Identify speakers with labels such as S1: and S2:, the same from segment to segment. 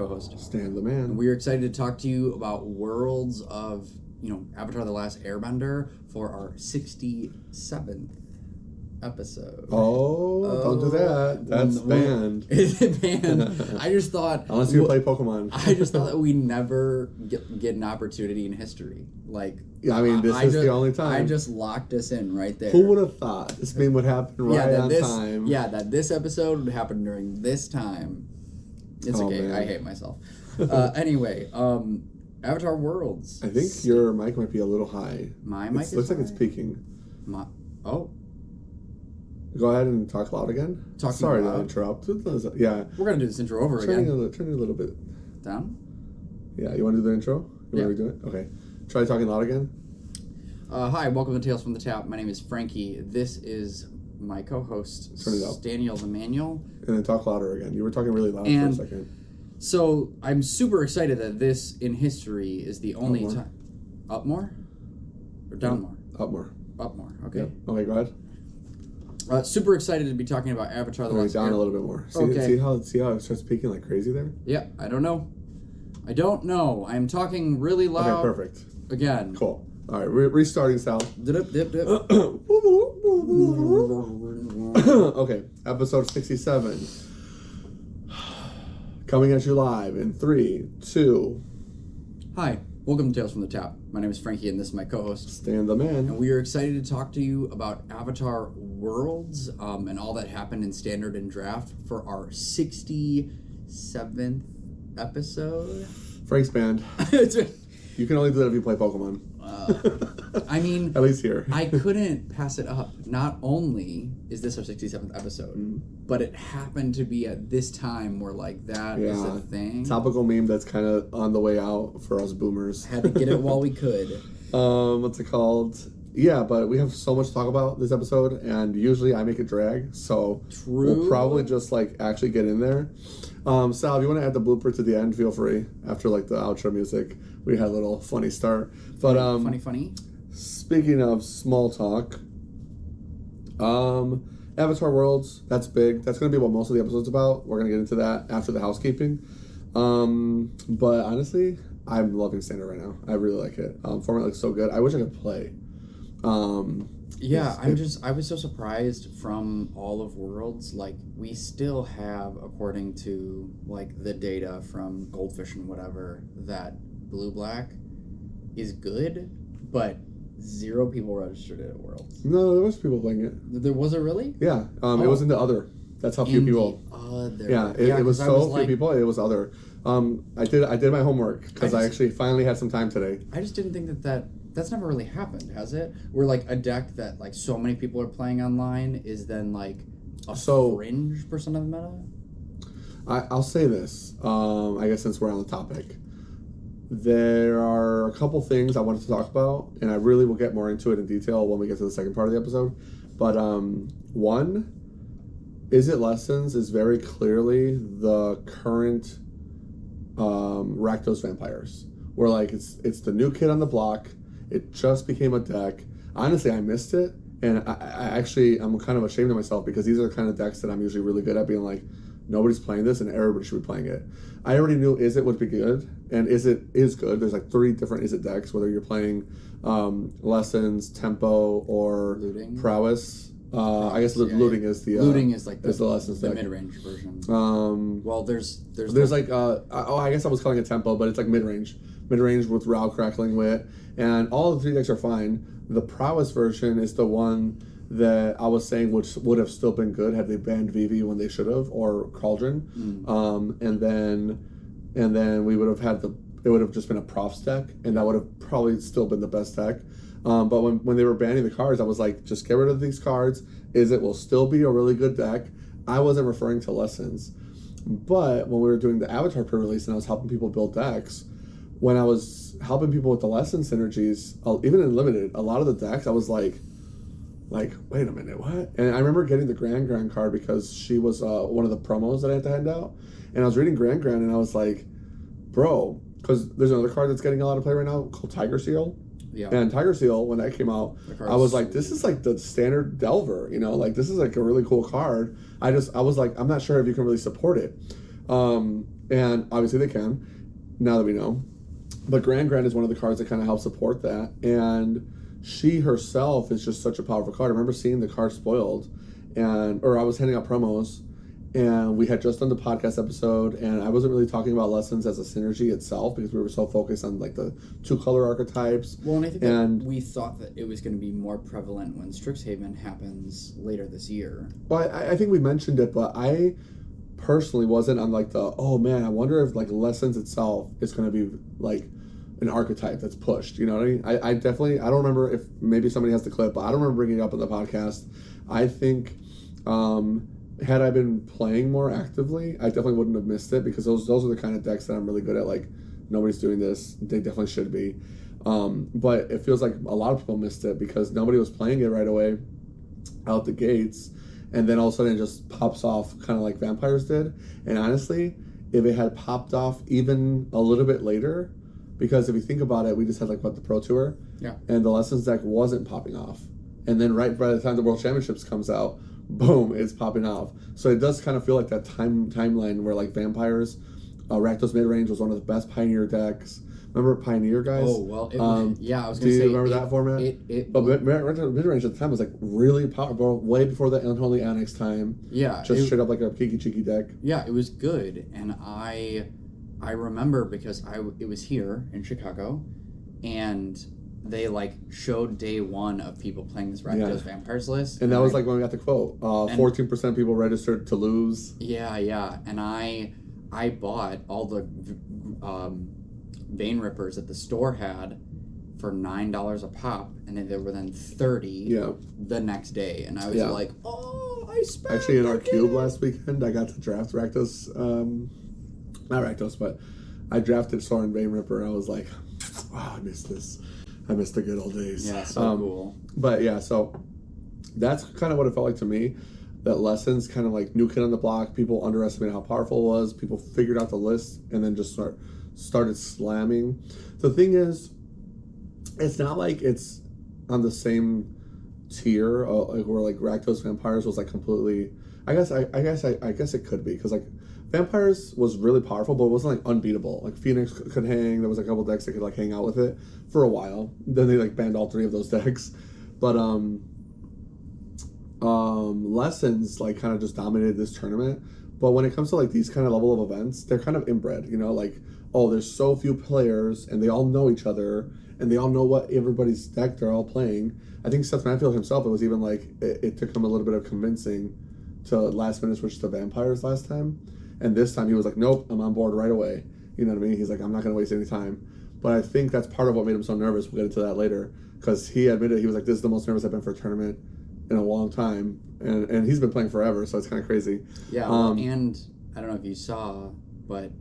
S1: co-host.
S2: Stan the man.
S1: And we are excited to talk to you about Worlds of, Avatar The Last Airbender for our 67th episode.
S2: Oh, don't do that. That's banned.
S1: Is it banned? I just thought...
S2: Unless you play Pokemon.
S1: I just thought that we never get an opportunity in history.
S2: Yeah, I mean, this is the only time.
S1: I just locked us in right there.
S2: Who would have thought this meme would happen on time?
S1: Yeah, that this episode would happen during this time. It's okay. Man. I hate myself. Anyway, Avatar Worlds.
S2: I think your mic might be a little high.
S1: My mic
S2: looks like it's peaking. Go ahead and talk loud again. Sorry to interrupt. Yeah.
S1: We're going to do this intro over again.
S2: Turn it a little bit
S1: down.
S2: Yeah, you want to do the intro? You want to redo it? Okay. Try talking loud again.
S1: Hi, welcome to Tales from the Tap. My name is Frankie. This is my co-host, Daniel the Manual.
S2: And then talk louder again. You were talking really loud for a second.
S1: So, I'm super excited that this, in history, is the only time... Up more? Or down more?
S2: Up more.
S1: Up more, okay.
S2: Yep. Okay, go ahead.
S1: Super excited to be talking about Avatar The Last Airbender.
S2: Down a little bit more. See how it starts peaking like crazy there?
S1: Yeah, I don't know. I'm talking really loud.
S2: Okay, perfect.
S1: Again.
S2: Cool. All right, restarting Sal.
S1: Dip.
S2: Okay, episode 67. Coming at you live in 3, 2.
S1: Hi, welcome to Tales from the Tap. My name is Frankie, and this is my co-host,
S2: Stan the man.
S1: And we are excited to talk to you about Avatar Worlds and all that happened in Standard and Draft for our 67th episode.
S2: Frank's band. You can only do that if you play Pokemon.
S1: I mean,
S2: at least here.
S1: I couldn't pass it up. Not only is this our 67th episode, but it happened to be at this time where that is a thing.
S2: Topical meme that's kind of on the way out for us boomers.
S1: Had to get it while we could.
S2: What's it called? Yeah, but we have so much to talk about this episode, and usually I make it drag, so we'll probably just actually get in there. Sal, if you want to add the blooper to the end, feel free. After the outro music, we had a little funny start. But
S1: funny.
S2: Speaking of small talk, Avatar Worlds, that's big. That's going to be what most of the episode's about. We're going to get into that after the housekeeping. But honestly, I'm loving Standard right now. I really like it. Format looks so good. I wish I could play.
S1: I was so surprised from all of Worlds. We still have, according to the data from Goldfish and whatever, that Blue Black is good, but 0 people registered it at Worlds.
S2: No, there was people playing it.
S1: There was it really?
S2: Yeah. It was in the other. That's how few people. Yeah, it was so few people. It was other. I did my homework because I actually finally had some time today.
S1: I just didn't think that's never really happened, has it? Where a deck that so many people are playing online is then a fringe percent of the meta?
S2: I'll say this, I guess since we're on the topic. There are a couple things I wanted to talk about, and I really will get more into it in detail when we get to the second part of the episode. But one, Is It Lessons is very clearly the current Rakdos Vampires. Where it's the new kid on the block. It just became a deck. Honestly, I missed it, and I'm kind of ashamed of myself because these are the kind of decks that I'm usually really good at being nobody's playing this and everybody should be playing it. I already knew Is It would be good, and Is It is good. There's 3 different Is It decks, whether you're playing Lessons, Tempo, or
S1: Looting.
S2: Prowess. I guess looting is the
S1: looting is the
S2: Lessons deck.
S1: mid-range version.
S2: Well,
S1: there's
S2: I guess I was calling it Tempo, but it's mid-range with Row, Crackling Wit, and all the 3 decks are fine. The Prowess version is the one that I was saying which would have still been good had they banned Vivi when they should have, or Cauldron, and then we would have had it would have just been a Profs deck, and that would have probably still been the best deck. But when they were banning the cards, I was just get rid of these cards. Is It will still be a really good deck. I wasn't referring to Lessons, but when we were doing the Avatar pre-release and I was helping people build decks, when I was helping people with the lesson synergies, even in Limited, a lot of the decks, I was like, wait a minute, what? And I remember getting the Grand card because she was one of the promos that I had to hand out. And I was reading Grand and I was like, bro, because there's another card that's getting a lot of play right now called Tiger Seal.
S1: Yeah.
S2: And Tiger Seal, when that came out, I was like, this is the standard Delver, this is a really cool card. I was like, I'm not sure if you can really support it. And obviously they can, now that we know. But Grand is one of the cards that kind of helps support that. And she herself is just such a powerful card. I remember seeing the card spoiled, or I was handing out promos, and we had just done the podcast episode, and I wasn't really talking about Lessons as a synergy itself because we were so focused on like the 2 color archetypes.
S1: Well, and I think that we thought that it was going to be more prevalent when Strixhaven happens later this year.
S2: Well, I think we mentioned it, but I personally wasn't on like the, oh man, I wonder if like Lessons itself is going to be like an archetype that's pushed. You know what I mean? I definitely, I don't remember if maybe somebody has the clip, but I don't remember bringing it up on the podcast. I think, had I been playing more actively, I definitely wouldn't have missed it because those are the kind of decks that I'm really good at. Like, nobody's doing this. They definitely should be. But it feels like a lot of people missed it because nobody was playing it right away out the gates. And then all of a sudden it just pops off kind of like Vampires did. And honestly, if it had popped off even a little bit later, because if you think about it, we just had like, the Pro Tour?
S1: Yeah.
S2: And the Lessons deck wasn't popping off. And then right by the time the World Championships comes out, boom, it's popping off. So it does kind of feel like that timeline where like Vampires, Rakdos Midrange was one of the best Pioneer decks. Remember Pioneer, guys?
S1: Oh, well, yeah, I was going to say.
S2: Do you remember that format? But Midrange at the time was like really powerful, way before the Unholy Annex time.
S1: Yeah.
S2: Just straight up like a Kiki Cheeky deck.
S1: Yeah, it was good. And I remember because it was here in Chicago, and they like showed day one of people playing this Rakdos Vampires list.
S2: And that was like when we got the quote. 14% people registered to lose.
S1: Yeah. And I bought all the Vein Rippers that the store had for $9 a pop, and then there were then 30 the next day. And I was like, oh, I spent.
S2: Actually, in our cube last weekend, I got to draft Rakdos. Not Rakdos, but I drafted Soren Vein Ripper. I was like, wow, I missed this. I missed the good old days.
S1: Yeah, so cool.
S2: But yeah, so that's kind of what it felt like to me. That Lessons kind of like new kid on the block. People underestimated how powerful it was. People figured out the list and then just started slamming. The thing is, it's not like it's on the same tier where like Rakdos Vampires was like completely. I guess it could be because like Vampires was really powerful, but it wasn't like unbeatable. Like Phoenix could hang. There was a couple decks that could like hang out with it for a while. Then they like banned all 3 of those decks. But Lessons like kind of just dominated this tournament. But when it comes to like these kind of level of events, they're kind of inbred. You know, like there's so few players and they all know each other and they all know what everybody's deck they're all playing. I think Seth Manfield himself, it was even like it took him a little bit of convincing to last minute switch to Vampires last time. And this time he was like, nope, I'm on board right away. You know what I mean? He's like, I'm not going to waste any time. But I think that's part of what made him so nervous. We'll get into that later. Because he admitted, he was like, this is the most nervous I've been for a tournament in a long time. And he's been playing forever, so it's kind of crazy.
S1: Yeah, and I don't know if you saw, but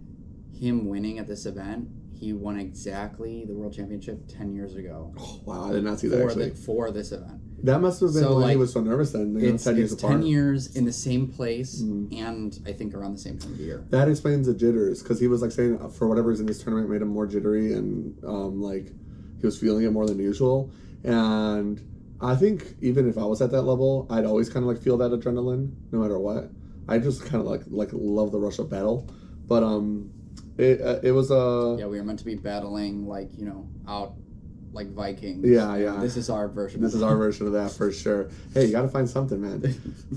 S1: him winning at this event, he won exactly the World Championship 10 years ago.
S2: Oh, wow, I did not see that actually.
S1: For this event.
S2: That must have been when he was so nervous then.
S1: It's
S2: 10 years apart.
S1: 10 years in the same place, and I think around the same time of year.
S2: That explains the jitters, because he was like saying for whatever reason this tournament made him more jittery, and like he was feeling it more than usual. And I think even if I was at that level, I'd always kind of like feel that adrenaline, no matter what. I just kind of like love the rush of battle, but it was
S1: yeah, we were meant to be battling like out like Vikings.
S2: Yeah.
S1: This is our version.
S2: This is our version of that for sure. Hey, you got to find something, man.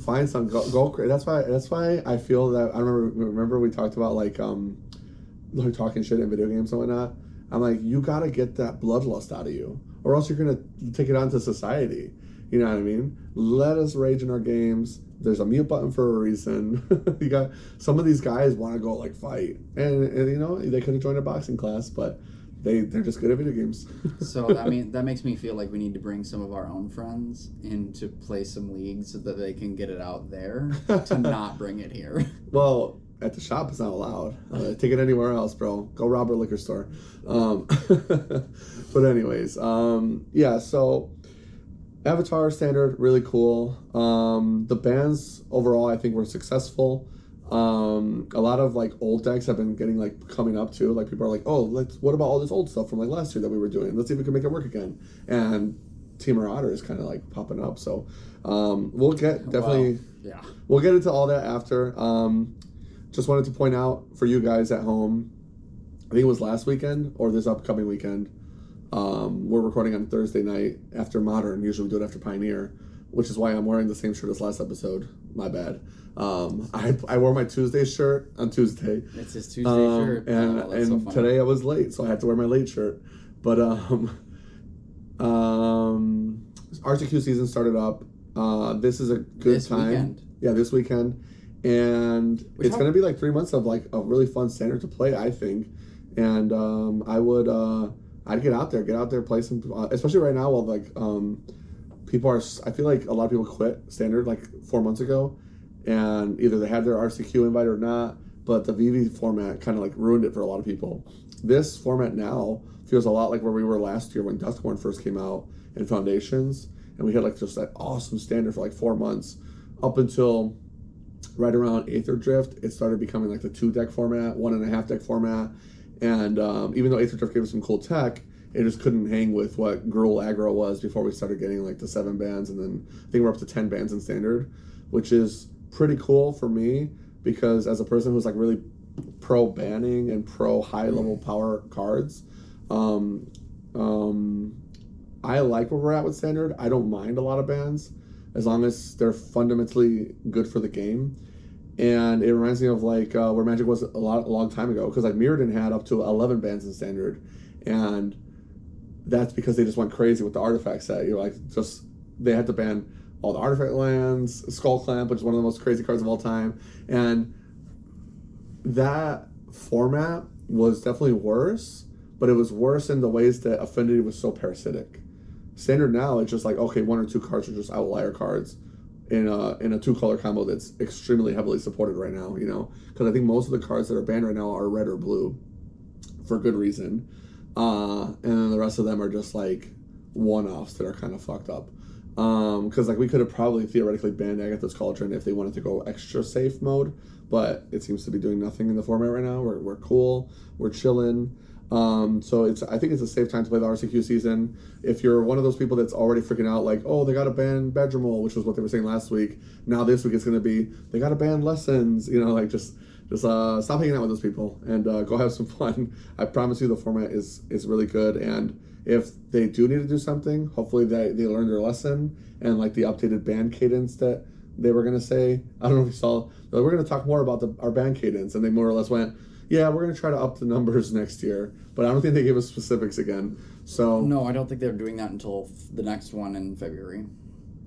S2: Find some. Go. That's why I feel that I remember we talked about like talking shit in video games and whatnot. I'm like, you got to get that bloodlust out of you, or else you're gonna take it on to society. You know what I mean? Let us rage in our games. There's a mute button for a reason. You got some of these guys want to go like fight, and they could have joined a boxing class, but they're just good at video games.
S1: So I mean, that makes me feel like we need to bring some of our own friends in to play some leagues so that they can get it out there to not bring it here.
S2: Well, at the shop it's not allowed. Take it anywhere else, bro. Go rob a liquor store. But anyways, yeah. So Avatar standard, really cool. The bans overall, I think, were successful. A lot of like old decks have been getting like coming up too. Like people are like, oh, what about all this old stuff from like last year that we were doing? Let's see if we can make it work again. And Team Marauder is kind of like popping up. So we'll get definitely.
S1: Yeah.
S2: We'll get into all that after. just wanted to point out for you guys at home, I think it was last weekend or this upcoming weekend. We're recording on Thursday night after Modern. Usually we do it after Pioneer, which is why I'm wearing the same shirt as last episode. My bad. I wore my Tuesday shirt on Tuesday.
S1: It's his Tuesday shirt.
S2: And
S1: so
S2: today I was late, so I had to wear my late shirt. But RTQ season started up. This is a good
S1: this
S2: time.
S1: Weekend.
S2: Yeah, this weekend. And it's going to be like 3 months of like a really fun standard to play, I think. And I'd get out there, play some, especially right now while like people are. I feel like a lot of people quit standard like 4 months ago, and either they had their RCQ invite or not. But the VV format kind of like ruined it for a lot of people. This format now feels a lot like where we were last year when Duskborn first came out in Foundations, and we had like just that awesome standard for like 4 months up until right around Aether Drift. It started becoming like the 2-deck format, 1.5 deck format. And even though Aether Drift gave us some cool tech, it just couldn't hang with what Gruul aggro was before we started getting like the 7 bans, and then I think we're up to 10 bans in standard, which is pretty cool for me because as a person who's like really pro banning and pro high level power cards, I like where we're at with standard. I don't mind a lot of bans as long as they're fundamentally good for the game. And it reminds me of like where Magic was a long time ago, because like Mirrodin had up to 11 bans in standard, and that's because they just went crazy with the artifact set. You're like, just they had to ban all the artifact lands, Skull Clamp, which is one of the most crazy cards of all time, and that format was definitely worse, but it was worse in the ways that Affinity was so parasitic. Standard now, it's just like, okay, 1 or 2 cards are just outlier cards in a 2-color combo that's extremely heavily supported right now, you know, because I think most of the cards that are banned right now are red or blue for good reason, and then the rest of them are just like one-offs that are kind of fucked up, because like we could have probably theoretically banned Agatha's Cauldron if they wanted to go extra safe mode, but it seems to be doing nothing in the format right now. We're cool, we're chilling. So I think it's a safe time to play the RCQ season. If you're one of those people that's already freaking out, like, oh, they got to ban Badgermole, which was what they were saying last week. Now this week it's going to be, they got to ban Lessons, you know, like just stop hanging out with those people and go have some fun. I promise you the format is really good. And if they do need to do something, hopefully they learn their lesson, and like the updated ban cadence that they were going to say, I don't know if you saw, we're going to talk more about our ban cadence, and they more or less went, yeah, we're going to try to up the numbers next year, but I don't think they gave us specifics again. So
S1: no, I don't think they're doing that until the next one in February.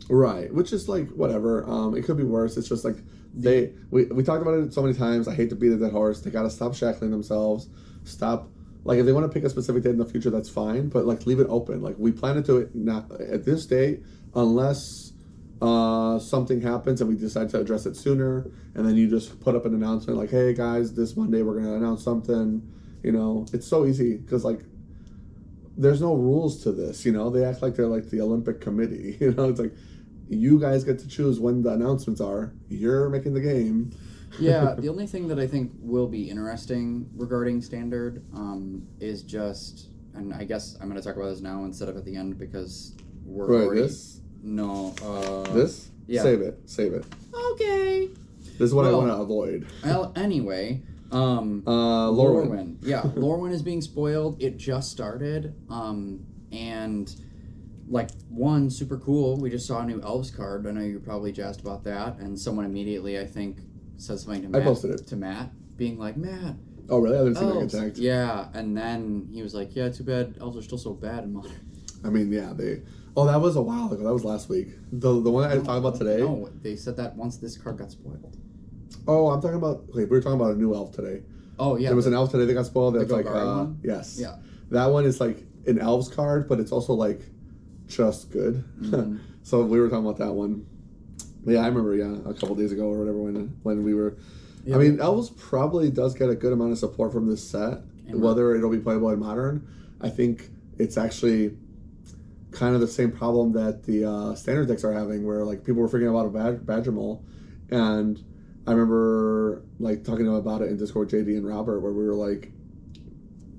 S2: Right, which is like whatever. It could be worse. It's just like we talked about it so many times. I hate to beat a dead horse. They got to stop shackling themselves. Stop. Like if they want to pick a specific date in the future, that's fine. But like leave it open. Like we plan to do it not at this date unless something happens and we decide to address it sooner, and then you just put up an announcement like, hey guys, this Monday we're going to announce something. You know, it's so easy because like there's no rules to this, you know. They act like they're like the Olympic committee, you know. It's like you guys get to choose when the announcements are. You're making the game.
S1: Yeah, the only thing that I think will be interesting regarding standard is just, and I guess I'm going to talk about this now instead of at the end because we're already...
S2: This?
S1: No.
S2: This?
S1: Yeah.
S2: Save it.
S1: Okay.
S2: This is what I want to avoid.
S1: Well, anyway,
S2: Lorwyn.
S1: Yeah, Lorwyn is being spoiled. It just started, and like super cool. We just saw a new Elves card. I know you're probably jazzed about that, and someone immediately, I think, said something to Matt.
S2: I posted it
S1: to Matt, being like, Matt.
S2: Oh really? I didn't see
S1: Elves.
S2: that attacked.
S1: Yeah, and then he was like, yeah, too bad Elves are still so bad in Modern.
S2: I mean, yeah, they. Oh, that was a while ago. That was last week. The one I talked about today.
S1: No, they said that once this card got spoiled.
S2: Oh, I'm talking about. Wait, we were talking about a new elf today.
S1: Oh yeah,
S2: there was an elf today that got spoiled. That's like
S1: one?
S2: Yes.
S1: Yeah.
S2: That one is like an elves card, but it's also like just good.
S1: Mm-hmm.
S2: So we were talking about that one. Yeah, I remember. Yeah, a couple days ago or whatever when we were. Yeah, I mean, elves probably does get a good amount of support from this set. Whether it'll be playable in Modern, I think it's actually kind of the same problem that the standard decks are having, where like people were freaking out about Badgermole, and I remember like talking to them about it in Discord, JD and Robert, where we were like,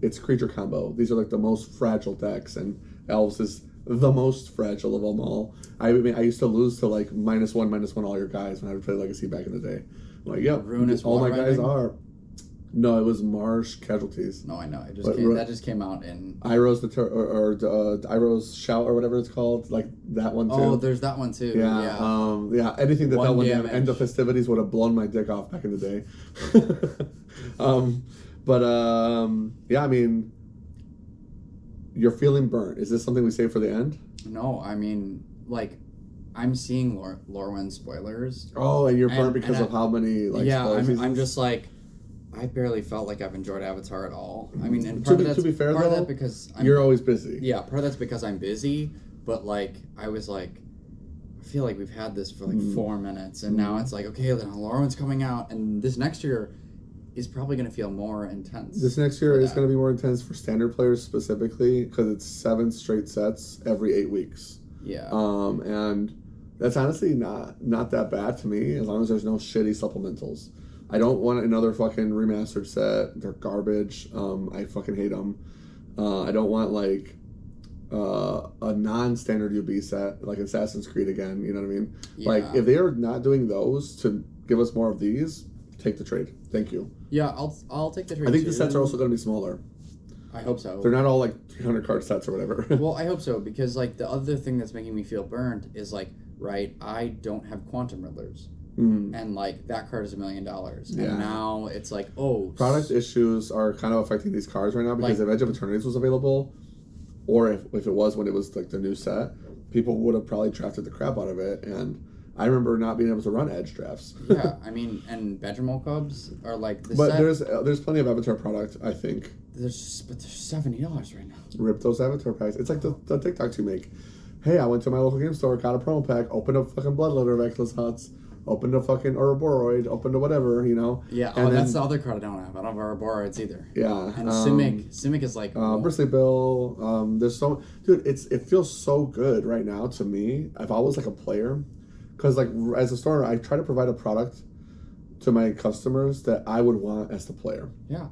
S2: it's creature combo. These are like the most fragile decks, and Elves is the most fragile of them all. I mean, I used to lose to like -1 all your guys when I would play Legacy back in the day. I'm like, yep,
S1: Ruinous
S2: all my guys
S1: waterbending?
S2: are. No, it was Marsh Casualties.
S1: No, I know. That just came out in.
S2: Iroh's Iroh's Shout or whatever it's called, like that one too.
S1: Oh, there's that one too.
S2: Yeah. Anything that
S1: One
S2: would
S1: damage.
S2: end the festivities would have blown my dick off back in the day. Yeah, I mean, you're feeling burnt. Is this something we save for the end?
S1: No, I mean, like, I'm seeing Lorwyn spoilers.
S2: Oh, and you're burnt because of how many like.
S1: Yeah,
S2: spoiler
S1: I'm
S2: seasons?
S1: just like, I barely felt like I've enjoyed Avatar at all. I mean, and
S2: to be fair,
S1: part of
S2: though,
S1: that because
S2: you're always busy.
S1: Yeah, part of that's because I'm busy. But like, I was like, I feel like we've had this for like 4 minutes, and now it's like, okay, then Lorwyn's coming out, and this next year is probably going to feel more intense.
S2: This next year is going to be more intense for standard players specifically because it's 7 straight sets every 8 weeks.
S1: Yeah.
S2: And that's honestly not that bad to me as long as there's no shitty supplementals. I don't want another fucking remastered set. They're garbage. I fucking hate them. I don't want like a non-standard UB set like Assassin's Creed again. You know what I mean?
S1: Yeah.
S2: Like if they are not doing those to give us more of these, take the trade. Thank you.
S1: Yeah, I'll take the trade.
S2: I think
S1: too.
S2: the sets are also going to be smaller.
S1: I hope so.
S2: They're not all like 300 card sets or whatever.
S1: Well, I hope so because like the other thing that's making me feel burned is like, right, I don't have Quantum Riddlers. And like that card is $1 million, and now it's like, oh,
S2: product issues are kind of affecting these cards right now because if Edge of Eternities was available, or if it was when it was like the new set, people would have probably drafted the crap out of it. And I remember not being able to run Edge drafts.
S1: Yeah, I mean, and Benjamin Cubs are like the
S2: but
S1: set,
S2: there's plenty of Avatar product. I think
S1: they're $70 right now.
S2: Rip those Avatar packs. It's like the TikToks you make. Hey, I went to my local game store, got a promo pack, opened a fucking Bloodletter of Eclipse Huts. Open to fucking Ouroboros, open to whatever, you know.
S1: Yeah,
S2: and
S1: that's the other card I don't have. I don't have Ouroboros either.
S2: Yeah.
S1: And Simic is like...
S2: Bristly Bill, there's so... Dude, it feels so good right now to me, if I was like a player. Because like, as a store, I try to provide a product to my customers that I would want as the player.
S1: Yeah.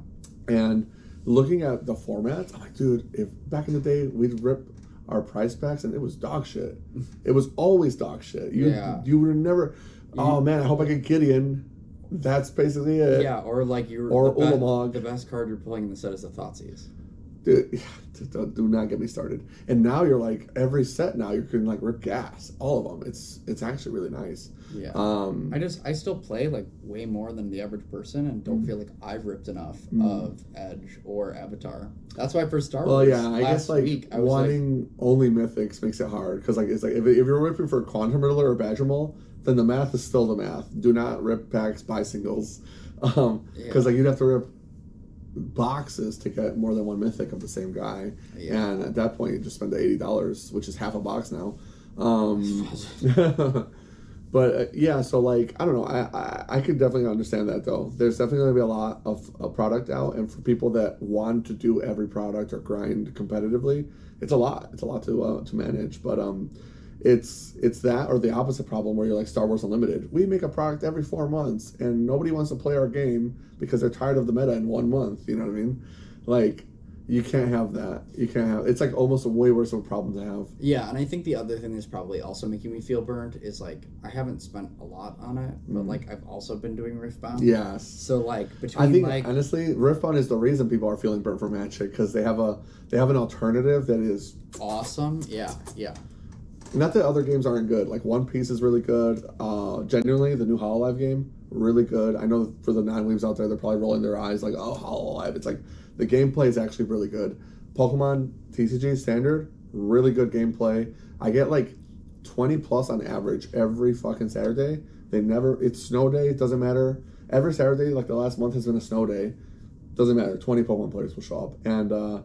S2: And looking at the formats, I'm like, dude, if back in the day, we'd rip our prize packs and it was dog shit. It was always dog shit. You were never... Oh man, I hope I get Gideon. That's basically it.
S1: Yeah, or like
S2: Ulamog.
S1: The best card you're pulling in the set is the Thoughtseize.
S2: Dude, do not get me started. And now you're like every set now you can like rip gas, all of them. It's actually really nice.
S1: Yeah. I still play like way more than the average person and don't feel like I've ripped enough of Edge or Avatar. That's why for Star Wars.
S2: Well, yeah, I guess like
S1: week, I was
S2: wanting only mythics makes it hard because like it's like if you're ripping for Quantum Riddler or Badgermole, then the math is still the math. Do not rip packs by singles, because like you'd have to rip boxes to get more than one mythic of the same guy, and at that point you just spend the $80, which is half a box now. But yeah, so like I don't know, I could definitely understand that though. There's definitely going to be a lot of a product out, and for people that want to do every product or grind competitively, it's a lot. It's a lot to manage, but It's that or the opposite problem where you're like Star Wars Unlimited. We make a product every 4 months and nobody wants to play our game because they're tired of the meta in 1 month. You know what I mean? Like, you can't have that. It's like almost a way worse of a problem to have.
S1: Yeah, and I think the other thing that's probably also making me feel burnt is like I haven't spent a lot on it, but like I've also been doing Riftbound.
S2: Yes.
S1: So like between
S2: I think
S1: like
S2: honestly, Riftbound is the reason people are feeling burnt for Magic because they have an alternative that is
S1: awesome. Yeah.
S2: Not that other games aren't good. Like One Piece is really good. Genuinely, the new Hololive game, really good. I know for the non-weebs out there, they're probably rolling their eyes like, oh, Hololive. It's like the gameplay is actually really good. Pokemon TCG Standard, really good gameplay. I get like 20 plus on average every fucking Saturday. It's snow day, it doesn't matter. Every Saturday, like the last month has been a snow day. Doesn't matter. 20 Pokemon players will show up. And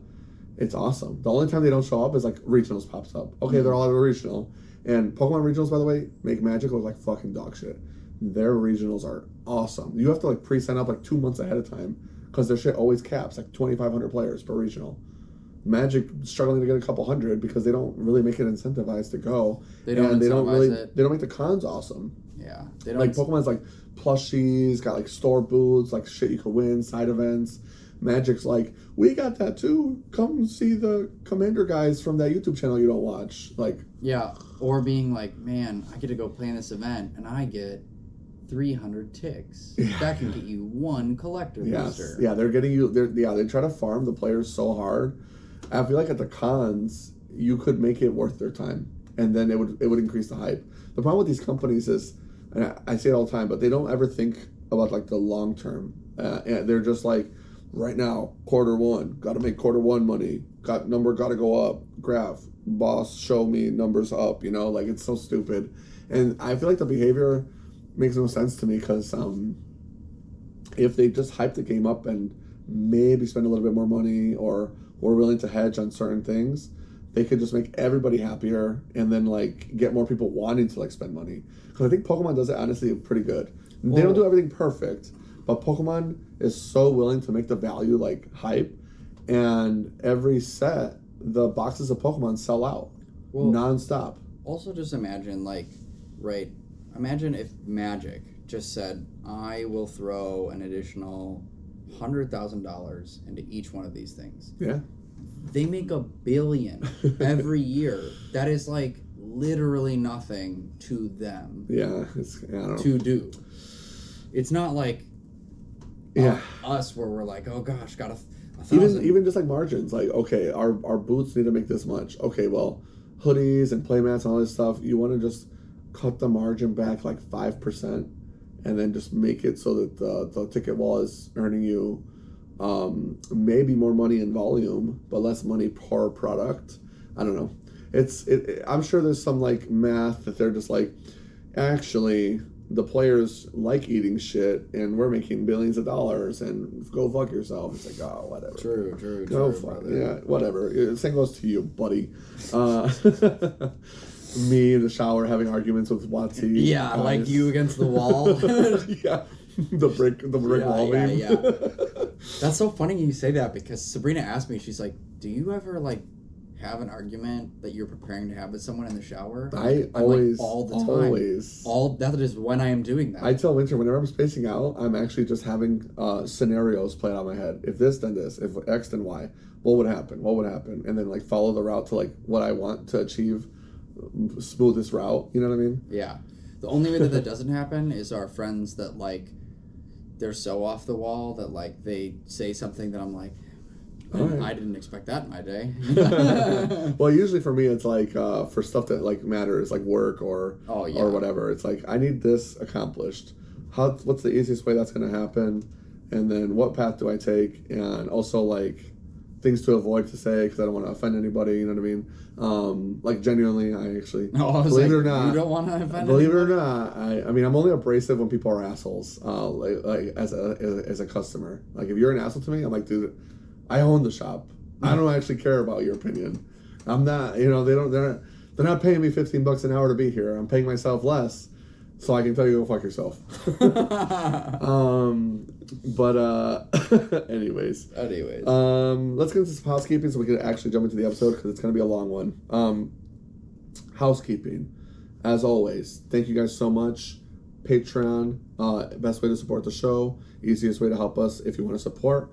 S2: it's awesome. The only time they don't show up is like regionals pops up. Okay, they're all at a regional. And Pokemon regionals, by the way, make Magic look like fucking dog shit. Their regionals are awesome. You have to like pre-sign up like 2 months ahead of time because their shit always caps like 2,500 players per regional. Magic struggling to get a couple hundred because they don't really make it incentivized to go.
S1: They don't
S2: make the cons awesome.
S1: Yeah. They don't
S2: like Pokemon's like plushies, got like store booths, like shit you could win, side events. Magic's like, we got that too. Come see the Commander guys from that YouTube channel you don't watch. Like,
S1: yeah, or being like, man, I get to go play in this event and I get 300 ticks.
S2: Yeah.
S1: That can get you one collector booster.
S2: Yeah, they're getting you. They try to farm the players so hard. I feel like at the cons, you could make it worth their time, and then it would increase the hype. The problem with these companies is, and I say it all the time, but they don't ever think about like the long term. And they're just like, right now, Q1, got to make Q1 money. Got to go up. Graph, boss, show me numbers up. You know, like it's so stupid. And I feel like the behavior makes no sense to me because if they just hype the game up and maybe spend a little bit more money or were willing to hedge on certain things, they could just make everybody happier and then like get more people wanting to like spend money. Because I think Pokemon does it honestly pretty good. They don't do everything perfect, but Pokemon is so willing to make the value like hype, and every set the boxes of Pokemon sell out nonstop.
S1: Also, just imagine imagine if Magic just said, I will throw an additional $100,000 into each one of these things.
S2: Yeah.
S1: They make $1 billion every year. That is like literally nothing to them.
S2: Yeah, I don't know.
S1: To do. It's not like us where we're like, oh gosh, got 1,000.
S2: Even just like margins, like, okay, our boots need to make this much. Okay, well, hoodies and playmats and all this stuff, you want to just cut the margin back like 5% and then just make it so that the ticket wall is earning you maybe more money in volume but less money per product. I don't know. I'm sure there's some like math that they're just like, actually the players like eating shit and we're making billions of dollars and go fuck yourself. It's like, oh, whatever.
S1: True,
S2: fuck, yeah, whatever. Same goes to you, buddy. Me in the shower having arguments with Watsy.
S1: Yeah, like you against the wall.
S2: Yeah, the brick wall beam.
S1: Yeah. That's so funny you say that because Sabrina asked me, she's like, do you ever like have an argument that you're preparing to have with someone in the shower?
S2: I'm always,
S1: like, all the time.
S2: Always.
S1: That is when I am doing that.
S2: I tell Winter, whenever I'm spacing out, I'm actually just having scenarios played out in my head. If this, then this. If X, then Y. What would happen? What would happen? And then like follow the route to like what I want to achieve. Smoothest route, you know what I mean?
S1: Yeah. The only way that doesn't happen is our friends that like they're so off the wall that like they say something that I'm like, I didn't expect that in my day.
S2: Well, usually for me it's like for stuff that like matters, like work or whatever. It's like I need this accomplished. What's the easiest way that's going to happen, and then what path do I take, and also like things to avoid to say because I don't want to offend anybody. You know what I mean? Like genuinely, I actually believe it or not,
S1: you don't want to offend.
S2: Believe anybody? It or not, I mean I'm only abrasive when people are assholes. Like as a customer, like if you're an asshole to me, I'm like, dude, I own the shop. I don't actually care about your opinion. I'm not. You know, they're not paying me $15 an hour to be here. I'm paying myself less. So I can tell you, go fuck yourself. Anyways. Let's get into some housekeeping so we can actually jump into the episode because it's going to be a long one. Housekeeping. As always, thank you guys so much. Patreon, best way to support the show. Easiest way to help us if you want to support.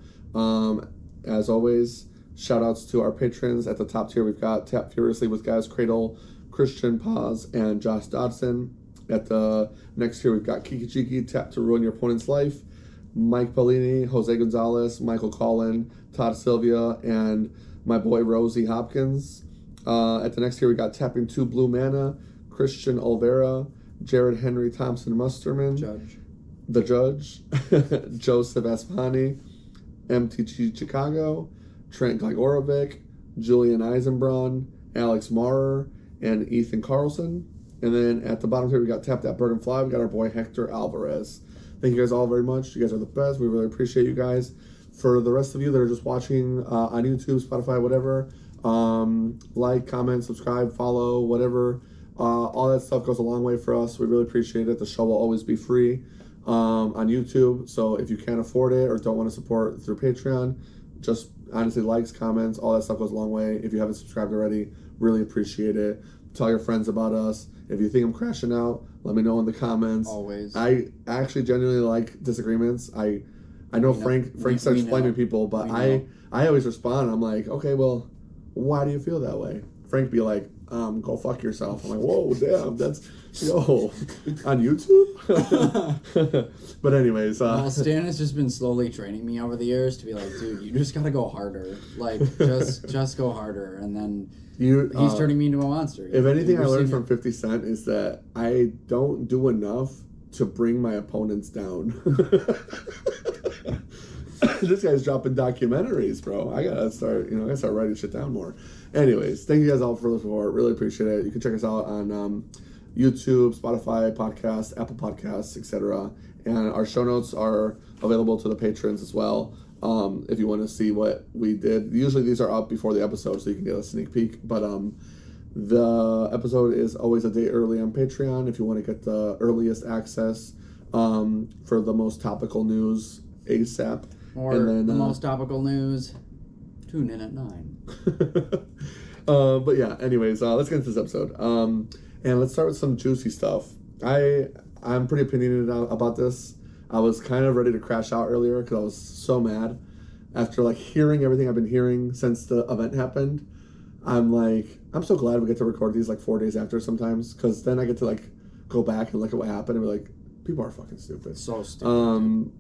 S2: As always, shout outs to our patrons. At the top tier, we've got Tap Furiously with Guys Cradle, Christian Paz, and Josh Dodson. At the next tier, we've got Kiki Chiki, Tap to Ruin Your Opponent's Life, Mike Bellini, Jose Gonzalez, Michael Collin, Todd Sylvia, and my boy Rosie Hopkins. At the next tier, we got Tapping 2 Blue Mana, Christian Olvera, Jared Henry Thompson Musterman, The Judge, Joseph Espani, MTG Chicago, Trent Gligorovic, Julian Eisenbrun, Alex Maurer, and Ethan Carlson. And then at the bottom here, we got Tap That Bird and Fly. We got our boy Hector Alvarez. Thank you guys all very much. You guys are the best. We really appreciate you guys. For the rest of you that are just watching on YouTube, Spotify, whatever, like, comment, subscribe, follow, whatever. All that stuff goes a long way for us. We really appreciate it. The show will always be free on YouTube. So if you can't afford it or don't want to support through Patreon, just honestly likes, comments, all that stuff goes a long way. If you haven't subscribed already, really appreciate it. Tell your friends about us. If you think I'm crashing out, let me know in the comments.
S1: Always.
S2: I actually genuinely like disagreements. I I know
S1: We know-
S2: Frank starts
S1: we
S2: blaming
S1: know.
S2: people, but
S1: We
S2: I
S1: know.
S2: always respond. I'm like, okay, well, why do you feel that way? Frank be like, go fuck yourself. I'm like, whoa, damn, that's on YouTube. But anyways,
S1: Well, Stan has just been slowly training me over the years to be like, dude, you just gotta go harder. Like, just go harder, and then he's turning me into a monster.
S2: If anything, I
S1: We're
S2: learned
S1: seeing
S2: from 50 Cent is that I don't do enough to bring my opponents down. This guy's dropping documentaries, bro. I gotta start writing shit down more. Anyways, thank you guys all for the support. Really appreciate it. You can check us out on YouTube, Spotify, Podcasts, Apple Podcasts, etc. And our show notes are available to the patrons as well. If you want to see what we did, usually these are up before the episode, so you can get a sneak peek. But the episode is always a day early on Patreon if you want to get the earliest access for the most topical news ASAP.
S1: Or the most topical news, tune in at 9.
S2: But yeah, anyways, let's get into this episode. And let's start with some juicy stuff. I'm pretty opinionated about this. I was kind of ready to crash out earlier because I was so mad after like hearing everything I've been hearing since the event happened. I'm so glad we get to record these like 4 days after sometimes, because then I get to like go back and look at what happened and be like, people are fucking stupid.
S1: So stupid.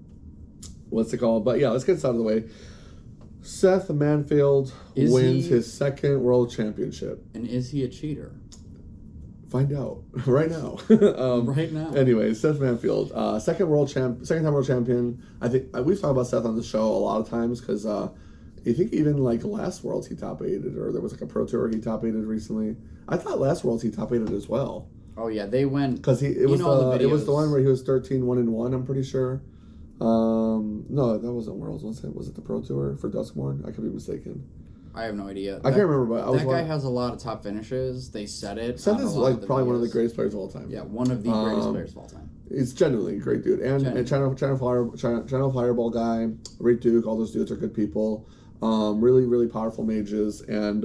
S2: What's it called? But yeah, let's get this out of the way. Seth Manfield wins his second world championship.
S1: And is he a cheater?
S2: Find out right now.
S1: Right now.
S2: Anyways, Seth Manfield, second time world champion. I think we've talked about Seth on the show a lot of times because I think even like last Worlds he top 8'd, or there was like a Pro Tour he top 8'd recently. I thought last Worlds he top 8'd as well.
S1: Oh yeah, they went
S2: because it was the one where he was 13-1-1. I'm pretty sure. No, that wasn't Worlds. Was it the Pro Tour for Duskmorn? I could be mistaken.
S1: I have no idea.
S2: I can't remember, but
S1: that guy has a lot of top finishes. They said it.
S2: Seth is like probably one of the greatest players of all time.
S1: Yeah, one of the greatest players of all time.
S2: He's genuinely a great dude, and China Fireball guy, Ray Duke, all those dudes are good people. Really, really powerful mages, and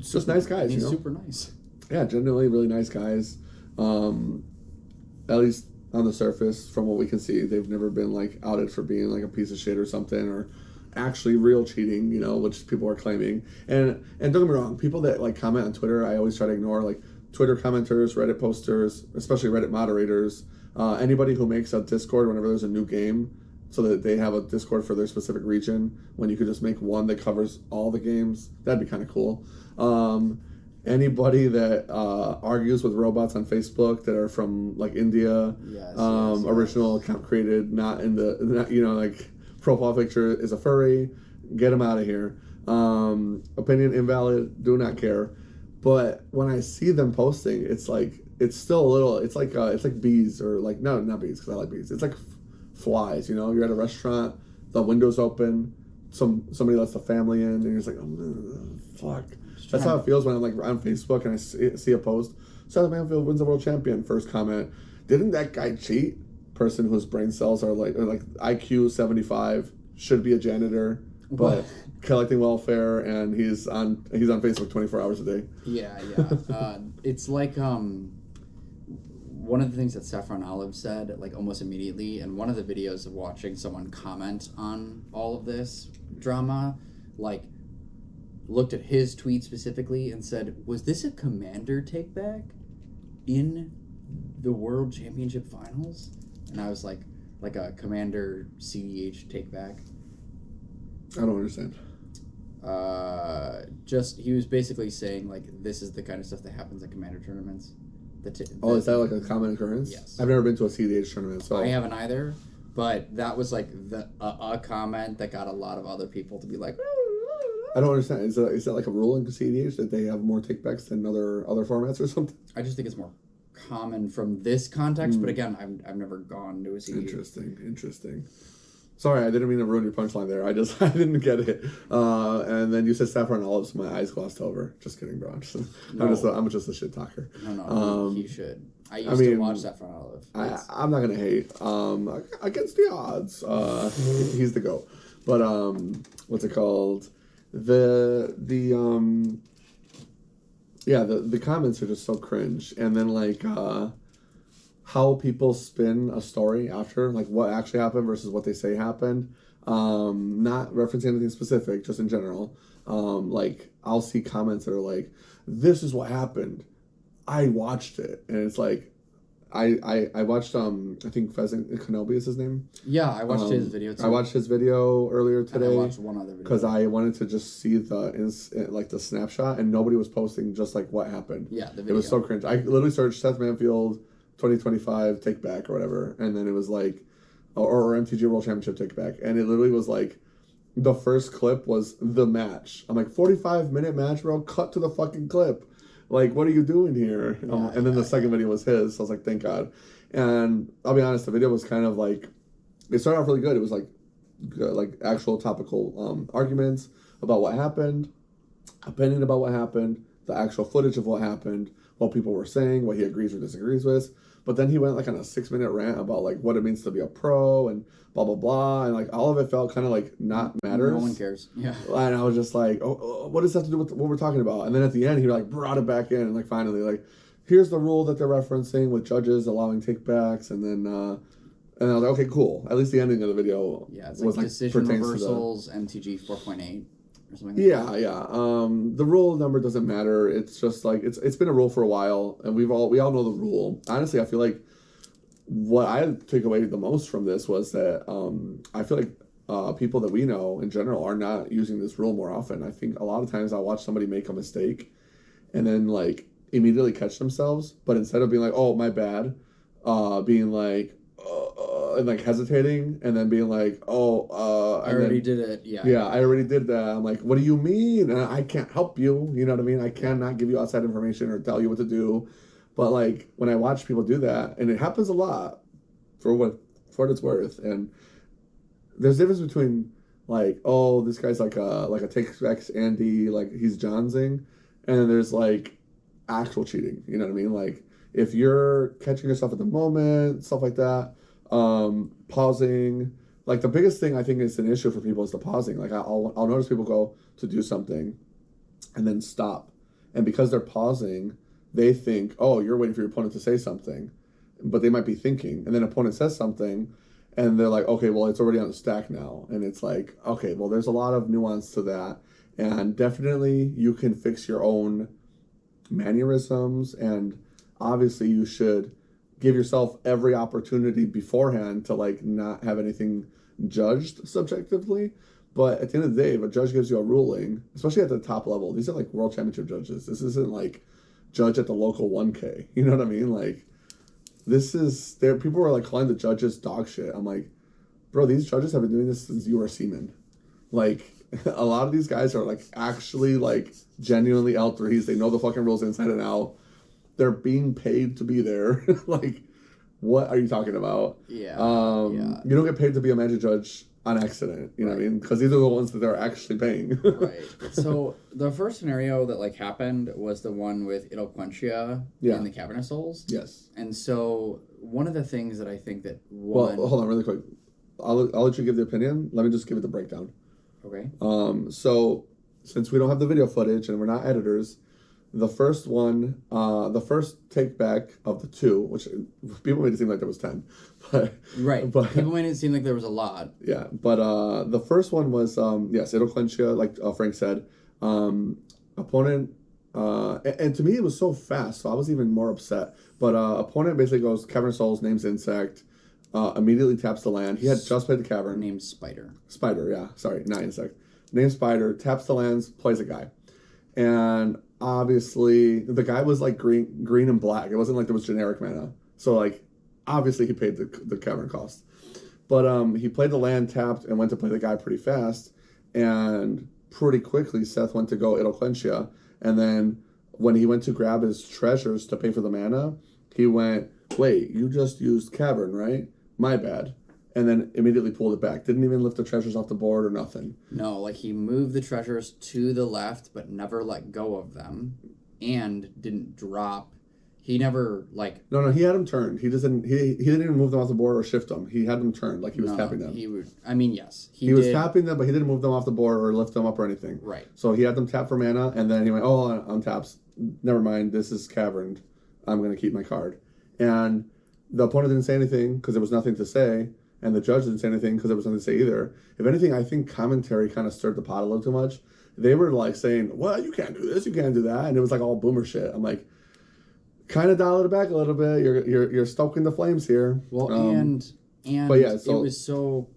S2: just nice guys.
S1: He's super nice.
S2: Yeah, genuinely really nice guys. At least on the surface, from what we can see, they've never been like outed for being like a piece of shit or something, or actually real cheating, which people are claiming. And don't get me wrong, people that like comment on Twitter, I always try to ignore, like Twitter commenters, Reddit posters, especially Reddit moderators, anybody who makes a Discord whenever there's a new game, so that they have a Discord for their specific region, when you could just make one that covers all the games. That'd be kind of cool. Anybody that argues with robots on Facebook that are from like India,
S1: yes.
S2: Original account created, not like profile picture is a furry, get them out of here. Opinion invalid, do not care. But when I see them posting, it's still a little, it's like bees, or like, no, not bees, because I like bees. It's like flies, you're at a restaurant, the window's open, somebody lets the family in, and you're just like, oh, fuck. That's how it feels when I'm like on Facebook and I see a post, Seth Manfield wins the world champion. First comment, didn't that guy cheat? Person whose brain cells are like IQ 75, should be a janitor, but collecting welfare, and he's on Facebook 24 hours a day.
S1: Yeah. It's like one of the things that Saffron Olive said like almost immediately, and one of the videos of watching someone comment on all of this drama, like looked at his tweet specifically and said, was this a commander take back in the World Championship Finals? And I was like a commander CDH take back.
S2: I don't understand.
S1: He was basically saying like, this is the kind of stuff that happens at commander tournaments.
S2: Is that like a common occurrence?
S1: Yes.
S2: I've never been to a CDH tournament, so
S1: I haven't either. But that was like a comment that got a lot of other people to be like,
S2: I don't understand. Is that like a rule in CDH that they have more takebacks than other formats or something?
S1: I just think it's more common from this context, but again, I've never gone to a CDH.
S2: Interesting. Sorry, I didn't mean to ruin your punchline there. I didn't get it. And then you said Saffron Olive, so my eyes glossed over. Just kidding, bro. I'm just a shit talker.
S1: No, he should. I used to watch Saffron Olive.
S2: I'm not gonna hate. Against the odds, he's the GOAT. But what's it called? The comments are just so cringe, and then like how people spin a story after, like what actually happened versus what they say happened. Not referencing anything specific, just in general. Like I'll see comments that are like, "This is what happened. I watched it," and it's like, I watched I think Pheasant Kenobi is his name.
S1: Yeah, I watched his video too.
S2: I watched his video earlier today.
S1: And I watched one other video
S2: because I wanted to just see the snapshot, and nobody was posting just like what happened.
S1: Yeah, the video.
S2: It was so cringe. I literally searched Seth Manfield 2025 take back or whatever, and then it was like, or MTG World Championship take back, and it literally was like, the first clip was the match. I'm like, 45-minute match, bro. Cut to the fucking clip. Like, what are you doing here? And then the second video was his. So I was like, thank God. And I'll be honest, the video was kind of like, it started off really good. It was like actual topical arguments about what happened, opinion about what happened, the actual footage of what happened, what people were saying, what he agrees or disagrees with. But then he went like on a 6-minute rant about like what it means to be a pro and blah blah blah, and like all of it felt kind of like not matters.
S1: No one cares. Yeah.
S2: And I was just like, oh, what does that have to do with what we're talking about? And then at the end, he like brought it back in, and like finally, like, here's the rule that they're referencing with judges allowing takebacks, and then I was like, okay, cool. At least the ending of the video
S1: it's
S2: was
S1: like
S2: like
S1: decision reversals, MTG 4.8 or something.
S2: Yeah. The rule number doesn't matter. It's just like it's been a rule for a while, and we all know the rule. Honestly, I feel like what I take away the most from this was that I feel like people that we know in general are not using this rule more often. I think a lot of times I watch somebody make a mistake and then like immediately catch themselves, but instead of being like, oh, my bad, being like, and like hesitating, and then being like,
S1: I already did it.
S2: Yeah, I already did that. I'm like, what do you mean? I can't help you. You know what I mean? I cannot give you outside information or tell you what to do. But like when I watch people do that, and it happens a lot, for what it's worth, and there's a difference between like, oh, this guy's like a take-backs Andy, like he's Johnsing, and then there's like actual cheating. You know what I mean? Like if you're catching yourself at the moment, stuff like that. Pausing, like the biggest thing I think is an issue for people is the pausing. Like I'll notice people go to do something and then stop, and because they're pausing, they think, oh, you're waiting for your opponent to say something, but they might be thinking, and then opponent says something, and they're like, okay, well, it's already on the stack now, and it's like, okay, well, there's a lot of nuance to that, and definitely you can fix your own mannerisms, and obviously you should give yourself every opportunity beforehand to like not have anything judged subjectively. But at the end of the day, if a judge gives you a ruling, especially at the top level, these are like world championship judges. This isn't like judge at the local 1K. You know what I mean? Like this is there. People were like calling the judges dog shit. I'm like, bro, these judges have been doing this since you were a seaman. Like a lot of these guys are like actually like genuinely L3s. They know the fucking rules inside and out. They're being paid to be there. Like, what are you talking about?
S1: Yeah.
S2: You don't get paid to be a magic judge on accident. You know what I mean? Because these are the ones that they're actually paying.
S1: Right. So the first scenario that like happened was the one with Eloquentia in the Cavern of Souls.
S2: Yes.
S1: And so one of the things that I think that
S2: well, hold on really quick. I'll let you give the opinion. Let me just give it the breakdown.
S1: Okay.
S2: So since we don't have the video footage and we're not editors, the first one, the first take back of the two, which people made it seem like there was 10, but
S1: people made it seem like there was a lot.
S2: Yeah, but the first one was yes, Eloquentia, like Frank said, opponent, and to me it was so fast, so I was even more upset. But opponent basically goes Cavern Souls, names insect, immediately taps the land. He had just played the cavern.
S1: Named Spider.
S2: Spider, yeah, sorry, not insect. Named Spider, taps the lands, plays a guy, and obviously the guy was like green and black. It wasn't like there was generic mana. So like obviously he paid the cavern cost. But he played the land tapped and went to play the guy pretty fast. And pretty quickly Seth went to go Eloquentia. And then when he went to grab his treasures to pay for the mana, he went, wait, you just used cavern, right? My bad. And then immediately pulled it back. Didn't even lift the treasures off the board or nothing.
S1: No, like he moved the treasures to the left, but never let go of them, and didn't drop. He never like.
S2: No, he had them turned. He didn't even move them off the board or shift them. He had them turned, like he was tapping them.
S1: He would. I mean, yes,
S2: he was tapping them, but he didn't move them off the board or lift them up or anything.
S1: Right.
S2: So he had them tap for mana, and then he went, oh, on taps. Never mind. This is caverned. I'm gonna keep my card. And the opponent didn't say anything because there was nothing to say, and the judge didn't say anything because there was nothing to say either. If anything, I think commentary kind of stirred the pot a little too much. They were like saying, well, you can't do this, you can't do that, and it was like all boomer shit. I'm like, kind of dial it back a little bit. You're stoking the flames here.
S1: Well, and
S2: but yeah, so,
S1: it was so.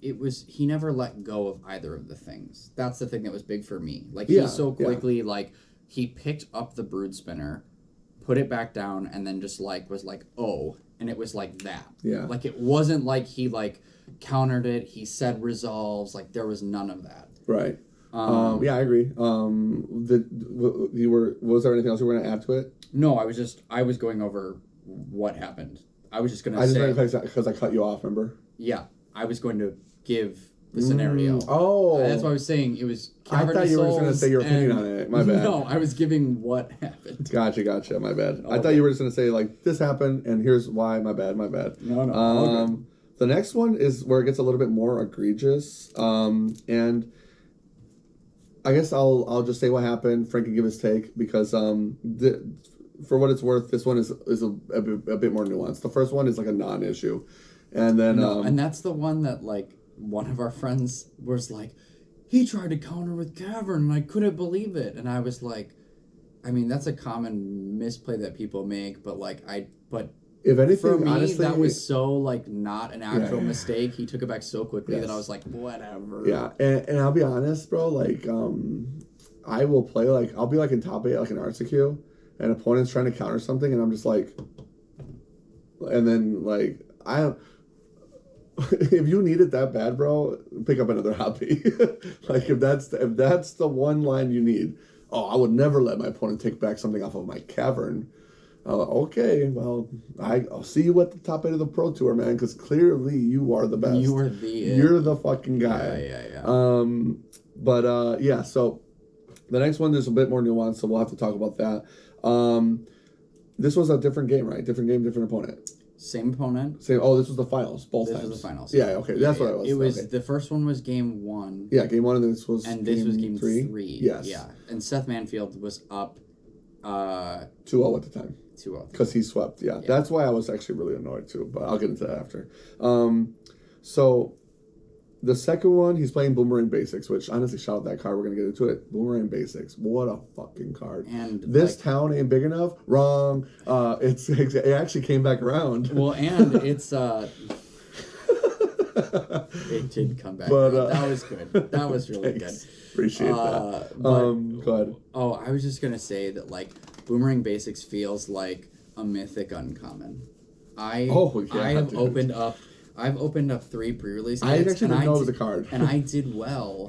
S1: It was he never let go of either of the things. That's the thing that was big for me. Like he so quickly like he picked up the brood spinner, put it back down, and then just like was like, oh, and it was like that.
S2: Yeah.
S1: Like it wasn't like he like countered it. He said resolves. Like there was none of that.
S2: Right. Yeah, I agree. Was there anything else you were going to add to it?
S1: No, I was going over what happened. I was just going to
S2: say because I cut you off. Remember?
S1: Yeah, I was going to give the scenario. That's what I was saying. It was.
S2: I thought you were just going to say your opinion on it. My bad.
S1: No, I was giving what happened.
S2: Gotcha. My bad. I thought you were just going to say like this happened and here's why. My bad.
S1: No.
S2: The next one is where it gets a little bit more egregious. And I guess I'll just say what happened. Frank can give his take because for what it's worth, this one is a bit more nuanced. The first one is like a non-issue, and then
S1: and that's the one that like one of our friends was like, he tried to counter with Cavern and I couldn't believe it, and I was like, I mean that's a common misplay that people make, but
S2: if anything,
S1: for me,
S2: honestly,
S1: that was so like not an actual mistake. He took it back so quickly that I was like, whatever.
S2: Yeah, and I'll be honest, bro. Like, I will play like I'll be like in top 8 like an RCQ, and opponent's trying to counter something, and I'm just like, and then like if you need it that bad, bro, pick up another hobby. Like if that's the one line you need. Oh, I would never let my opponent take back something off of my Cavern. Okay, well, I'll see you at the top 8 of the Pro Tour, man, because clearly you are the best. You're the fucking guy.
S1: Yeah.
S2: But yeah, so the next one is a bit more nuanced, so we'll have to talk about that. This was a different game, right? Different game, different opponent.
S1: Same opponent.
S2: Same. Oh, this was the finals. Both times.
S1: This was the finals.
S2: Yeah. Okay. That's what it was.
S1: It was the first one was game 1.
S2: Yeah, game 1, and this was
S1: game 3.
S2: Yes.
S1: Yeah, and Seth Manfield was up
S2: 2-0 at the time.
S1: 2-0.
S2: Because he swept. Yeah, that's why I was actually really annoyed too. But I'll get into that after. So the second one, he's playing Boomerang Basics, which honestly, shout out that card. We're gonna get into it. Boomerang Basics. What a fucking card.
S1: And
S2: this town ain't big enough. Wrong. It actually came back around.
S1: Well, and it's it did come back.
S2: But
S1: that was good. That was really good.
S2: Appreciate that. Go ahead.
S1: Oh, I was just gonna say that like Boomerang Basics feels like a mythic uncommon. I have opened up. I've opened up 3 pre-release kits.
S2: I actually didn't know it was a card.
S1: And I did well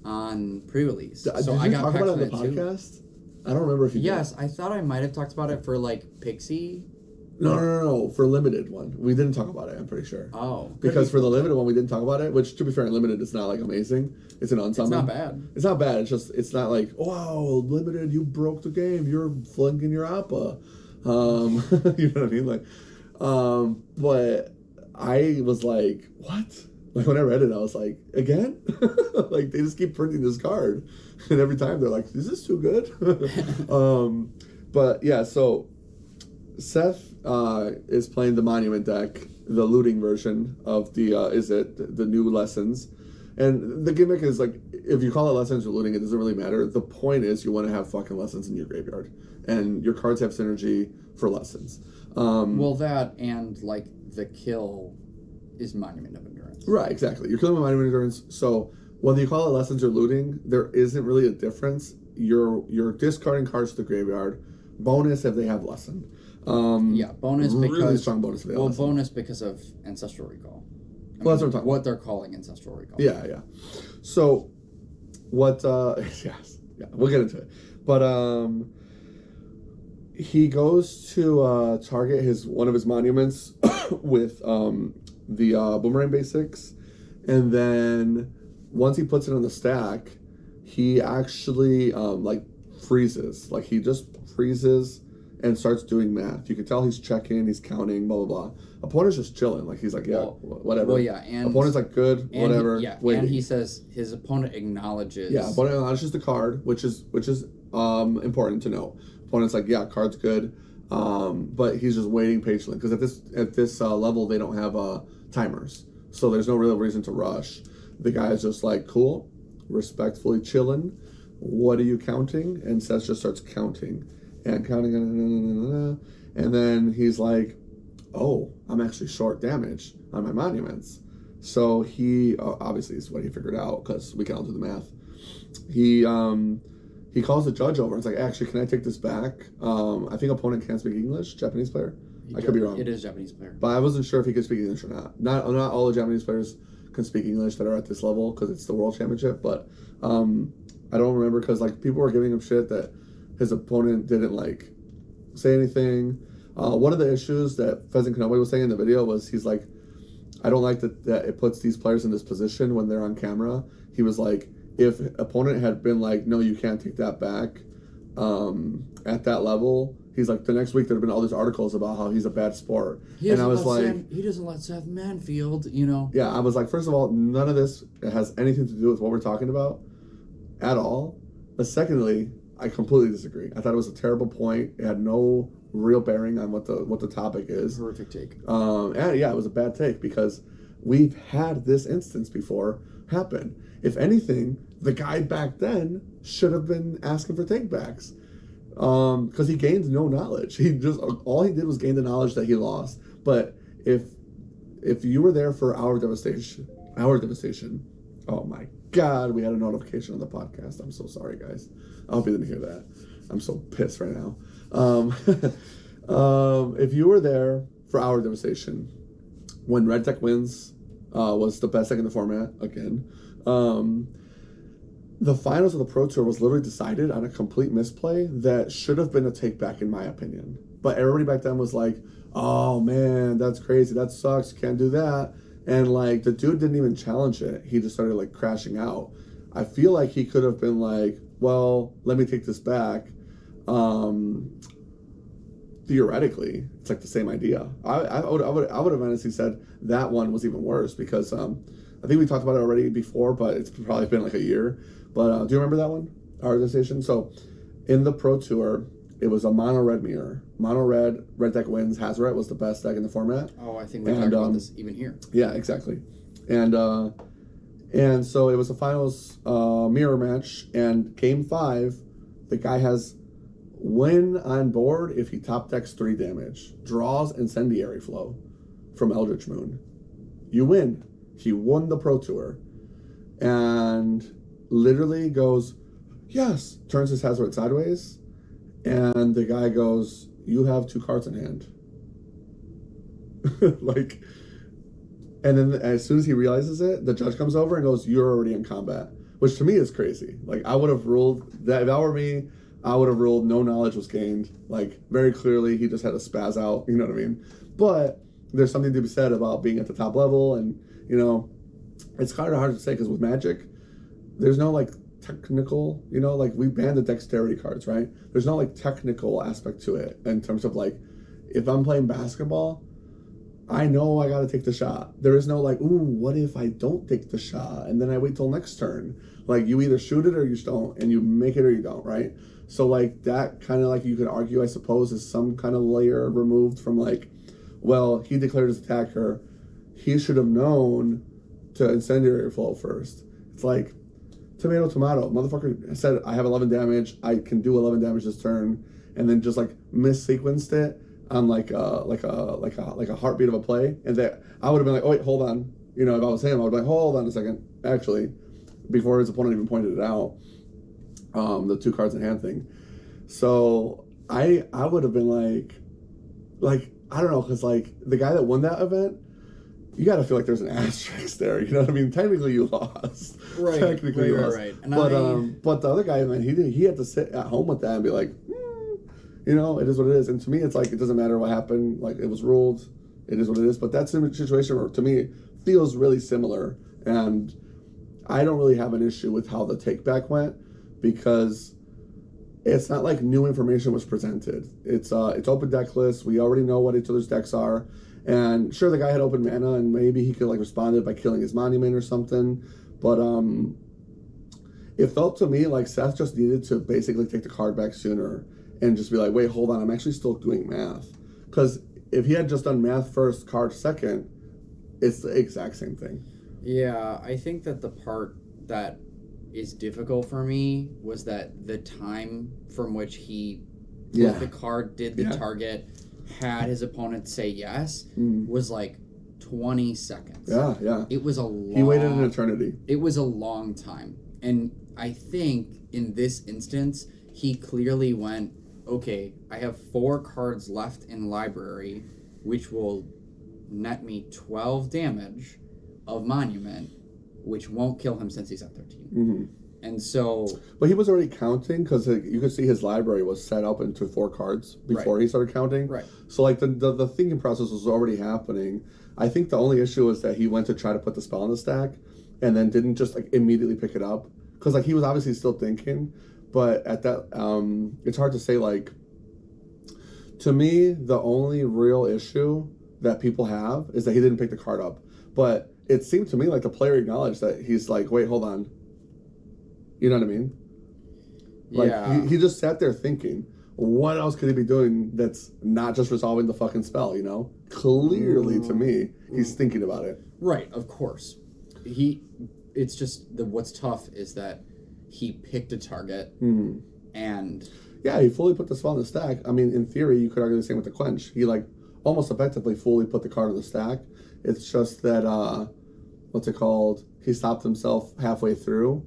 S1: on pre-release.
S2: So
S1: did
S2: I
S1: you
S2: got talk about it on the podcast? I don't remember if you
S1: did. I thought I might have talked about it for like Pixie.
S2: No. For limited one. We didn't talk about it, I'm pretty sure.
S1: Oh.
S2: Because for the limited one, we didn't talk about it, which, to be fair, in limited, it's not, like, amazing. It's an unsummon.
S1: It's not bad.
S2: It's not bad. It's just, it's not like, wow, limited, you broke the game. You're flunking your APA. You know what I mean? Like, but I was like, what? Like, when I read it, I was like, again? Like, they just keep printing this card. And every time they're like, is this too good? But, yeah, so Seth is playing the Monument deck, the looting version of the new lessons. And the gimmick is, like, if you call it lessons or looting, it doesn't really matter. The point is you want to have fucking lessons in your graveyard. And your cards have synergy for lessons.
S1: Well, that and, like, the kill is Monument of Endurance.
S2: Right, exactly. You're killing with Monument of Endurance. So whether you call it lessons or looting, there isn't really a difference. You're discarding cards to the graveyard. Bonus if they have lesson.
S1: Bonus
S2: really
S1: because
S2: really strong bonus. If they have lesson.
S1: Bonus because of Ancestral Recall.
S2: That's what I'm talking
S1: what
S2: about.
S1: they're calling Ancestral Recall.
S2: Yeah. So what? Yes, we'll get into it. But he goes to target one of his monuments with the Boomerang Basics, and then once he puts it on the stack, he actually freezes. Like, he just freezes and starts doing math. You can tell he's checking, he's counting, blah blah blah. Opponent's just chilling. Like, he's like, whatever.
S1: Well, yeah, and
S2: opponent's like, good, whatever.
S1: And he says his opponent acknowledges.
S2: Yeah, opponent acknowledges the card, which is important to know. Opponent's like, yeah, card's good. But he's just waiting patiently because at this level they don't have timers, so there's no real reason to rush. The guy is just like, cool, respectfully chilling. What are you counting? And Seth just starts counting and counting, and then he's like, oh, I'm actually short damage on my monuments. So he obviously is what he figured out because we can all do the math. He calls the judge over and it's like, actually, can I take this back? I think opponent can't speak English, Japanese player. I could be wrong.
S1: It is Japanese player.
S2: But I wasn't sure if he could speak English or not. Not all the Japanese players can speak English that are at this level because it's the World Championship. But I don't remember because like people were giving him shit that his opponent didn't like say anything. One of the issues that Pheasant Kenobi was saying in the video was he's like, I don't like that it puts these players in this position when they're on camera. He was like, if opponent had been like, no, you can't take that back at that level, he's like, the next week there'd have been all these articles about how he's a bad sport. And I was like,
S1: he doesn't let Seth Manfield, you know.
S2: Yeah, I was like, first of all, none of this has anything to do with what we're talking about at all. But secondly, I completely disagree. I thought it was a terrible point. It had no real bearing on what the topic is.
S1: Horrific take.
S2: And yeah, it was a bad take because we've had this instance before happen. If anything, the guy back then should have been asking for takebacks because he gained no knowledge. All he did was gain the knowledge that he lost. But if you were there for our devastation, oh my God, we had a notification on the podcast. I'm so sorry, guys. I hope you didn't hear that. I'm so pissed right now. If you were there for our devastation, when Red Tech wins was the best deck in the format again. The finals of the Pro Tour was literally decided on a complete misplay that should have been a take back in my opinion. But everybody back then was like, oh man, that's crazy, that sucks, can't do that. And like the dude didn't even challenge it. He just started like crashing out. I feel like he could have been like, well, let me take this back. Theoretically, it's like the same idea. I would have honestly said that one was even worse because I think we talked about it already before, but it's probably been like a year. But do you remember that one? Our organization. So in the Pro Tour, it was a mono red mirror. Mono red deck wins. Hazoret was the best deck in the format.
S1: Oh, I think we talked about this even here.
S2: Yeah, exactly. And so it was a finals mirror match. And game 5, the guy has win on board if he top decks 3 damage, draws Incendiary Flow from Eldritch Moon. You win. He won the Pro Tour. And literally goes, yes, turns his Hazoret sideways. And the guy goes, you have 2 cards in hand. Like, and then as soon as he realizes it, the judge comes over and goes, you're already in combat. Which to me is crazy. Like, I would have ruled that if that were me, I would have ruled no knowledge was gained. Like, very clearly, he just had to spaz out. You know what I mean? But there's something to be said about being at the top level. And, you know, it's kind of hard to say because with Magic, there's no, like, technical, you know, like, we banned the dexterity cards, right? There's no, like, technical aspect to it in terms of, like, if I'm playing basketball, I know I got to take the shot. There is no, like, ooh, what if I don't take the shot? And then I wait till next turn. Like, you either shoot it or you don't, and you make it or you don't, right? So, like, that kind of, like, you could argue, I suppose, is some kind of layer removed from, like, well, he declared his attacker. He should have known to Incendiary Flow first. It's like, tomato. Motherfucker said, I have 11 damage. I can do 11 damage this turn. And then just, like, missequenced it on, like a heartbeat of a play. And that I would have been like, oh, wait, hold on. You know, if I was him, I would be like, hold on a second. Actually, before his opponent even pointed it out. The 2 cards in hand thing. So I would have been like I don't know, because like the guy that won that event, you got to feel like there's an asterisk there. You know what I mean? Technically, you lost.
S1: Right.
S2: Technically, you lost.
S1: Right.
S2: But the other guy, man, he had to sit at home with that and be like, you know, it is what it is. And to me, it's like it doesn't matter what happened. Like, it was ruled. It is what it is. But that's a situation where, to me, feels really similar. And I don't really have an issue with how the take back went, because it's not like new information was presented. It's open deck list. We already know what each other's decks are. And sure, the guy had open mana, and maybe he could like respond to it by killing his monument or something. But it felt to me like Seth just needed to basically take the card back sooner and just be like, wait, hold on, I'm actually still doing math. Because if he had just done math first, card second, it's the exact same thing.
S1: Yeah, I think that the part that is difficult for me was that the time from which he put the card, did the target, had his opponent say yes, was like 20 seconds.
S2: Yeah.
S1: It was a long...
S2: He waited an eternity.
S1: It was a long time. And I think in this instance, he clearly went, okay, I have 4 cards left in library, which will net me 12 damage of Monument, which won't kill him since he's at 13.
S2: Mm-hmm.
S1: And so...
S2: But he was already counting, because you could see his library was set up into 4 cards before he started counting.
S1: Right.
S2: So like the thinking process was already happening. I think the only issue was that he went to try to put the spell in the stack and then didn't just like immediately pick it up. Because like he was obviously still thinking, but at that, it's hard to say. Like, to me, the only real issue that people have is that he didn't pick the card up. But it seemed to me like the player acknowledged that he's like, wait, hold on. You know what I mean? Like, he just sat there thinking, what else could he be doing that's not just resolving the fucking spell, you know? Clearly, to me, he's thinking about it.
S1: Right, of course. It's just, what's tough is that he picked a target, and...
S2: Yeah, he fully put the spell in the stack. I mean, in theory, you could argue the same with the Quench. He, like, almost effectively fully put the card in the stack. It's just that, what's it called? He stopped himself halfway through,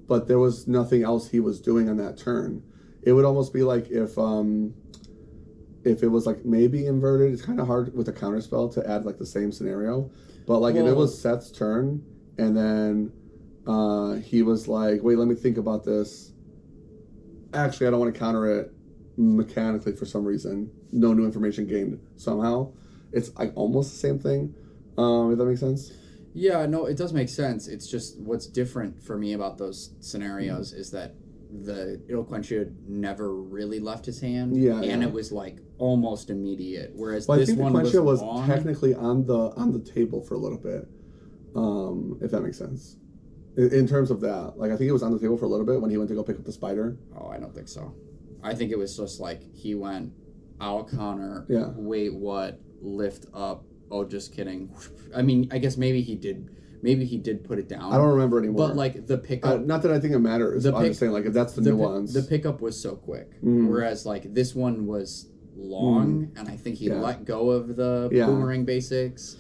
S2: but there was nothing else he was doing on that turn. It would almost be like if it was like maybe inverted. It's kind of hard with a counterspell to add like the same scenario, but like if it was Seth's turn and then he was like, wait, let me think about this. Actually, I don't want to counter it mechanically for some reason. No new information gained somehow. It's like almost the same thing. If that makes sense.
S1: Yeah, no, it does make sense. It's just what's different for me about those scenarios is that the It'll Quench You never really left his hand, and it was like almost immediate. Whereas this one was
S2: technically on the table for a little bit, if that makes sense. In terms of that, like I think it was on the table for a little bit when he went to go pick up the spider.
S1: Oh, I don't think so. I think it was just like he went, I'll counter.
S2: Yeah.
S1: Wait, what? Lift up. Oh, just kidding. I mean, I guess maybe he did. Maybe he did put it down.
S2: I don't remember anymore.
S1: But like the pickup,
S2: not that I think it matters. I'm just saying like if that's the nuance.
S1: The pickup was so quick, whereas like this one was long, and I think he let go of the boomerang basics.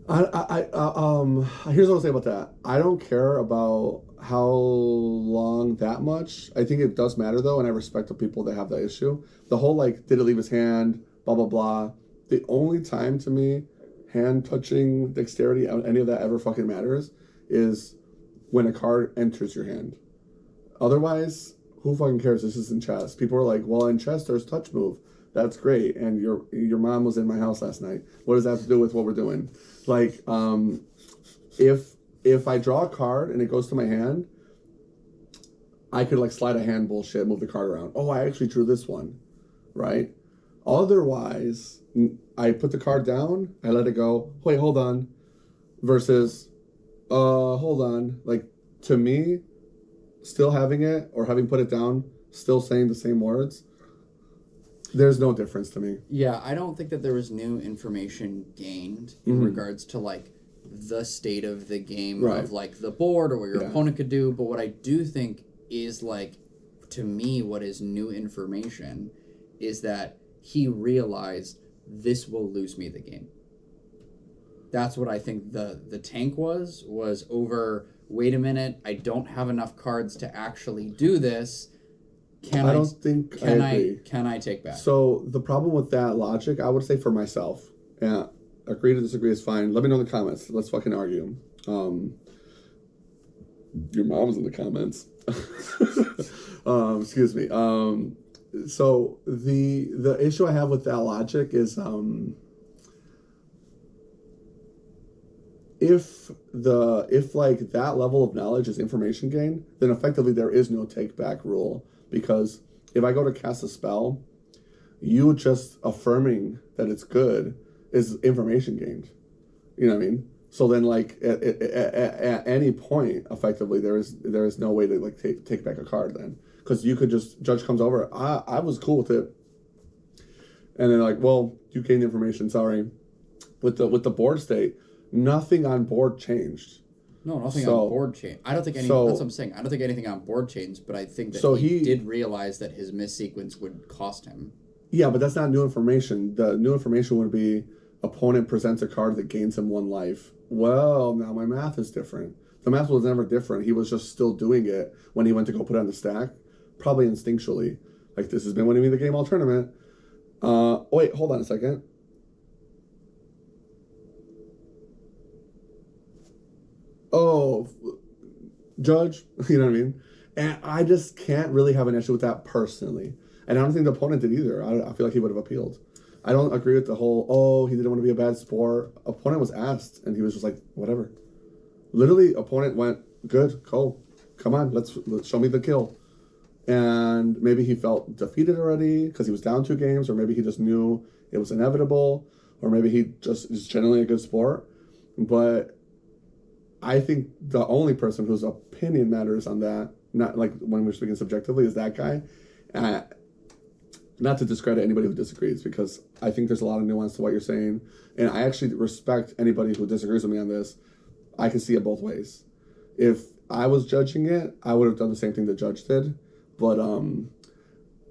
S2: Here's what I'll say about that. I don't care about how long that much. I think it does matter though, and I respect the people that have that issue. The whole like, did it leave his hand? Blah blah blah. The only time to me, hand touching dexterity, any of that ever fucking matters, is when a card enters your hand. Otherwise, who fucking cares? This is in chess. People are like, well, in chess there's touch move. That's great. And your mom was in my house last night. What does that have to do with what we're doing? Like, if I draw a card and it goes to my hand, I could like slide a hand bullshit, move the card around. Oh, I actually drew this one, right? Otherwise, I put the card down, I let it go. Wait, hold on. Versus, hold on. Like, to me, still having it or having put it down, still saying the same words, there's no difference to me.
S1: Yeah, I don't think that there was new information gained in regards to like the state of the game of like the board or what your opponent could do. But what I do think is like, to me, what is new information is that he realized this will lose me the game. That's what I think the tank was over, wait a minute, I don't have enough cards to actually do this. Can I take back?
S2: So the problem with that logic, I would say for myself, agree to disagree is fine. Let me know in the comments. Let's fucking argue. Your mom's in the comments. Excuse me. So the issue I have with that logic is if like that level of knowledge is information gain, then effectively there is no take back rule, because if I go to cast a spell, you just affirming that it's good is information gained. You know what I mean? So then like at any point effectively there is no way to like take back a card then. because you could just judge comes over. I was cool with it, and they're like, well, you gained information. Sorry, with the board state, nothing on board changed.
S1: No, nothing on board changed. I don't think any. That's what I'm saying. I don't think anything on board changed, but I think that he did realize that his miss sequence would cost him.
S2: Yeah, but that's not new information. The new information would be opponent presents a card that gains him 1 life. Well, now my math is different. The math was never different. He was just still doing it when he went to go put it on the stack, probably instinctually. Like, this has been winning me the game all tournament. Wait, hold on a second. Oh, judge, you know what I mean? And I just can't really have an issue with that personally. And I don't think the opponent did either. I feel like he would have appealed. I don't agree with the whole, he didn't want to be a bad sport. Opponent was asked, and he was just like, whatever. Literally, opponent went, good, go. Come on, let's show me the kill. And maybe he felt defeated already because he was down 2 games, or maybe he just knew it was inevitable, or maybe he just is generally a good sport. But I think the only person whose opinion matters on that, not like when we're speaking subjectively, is that guy. Not to discredit anybody who disagrees, because I think there's a lot of nuance to what you're saying, and I actually respect anybody who disagrees with me on this. I can see it both ways. If I was judging it, I would have done the same thing the judge did. But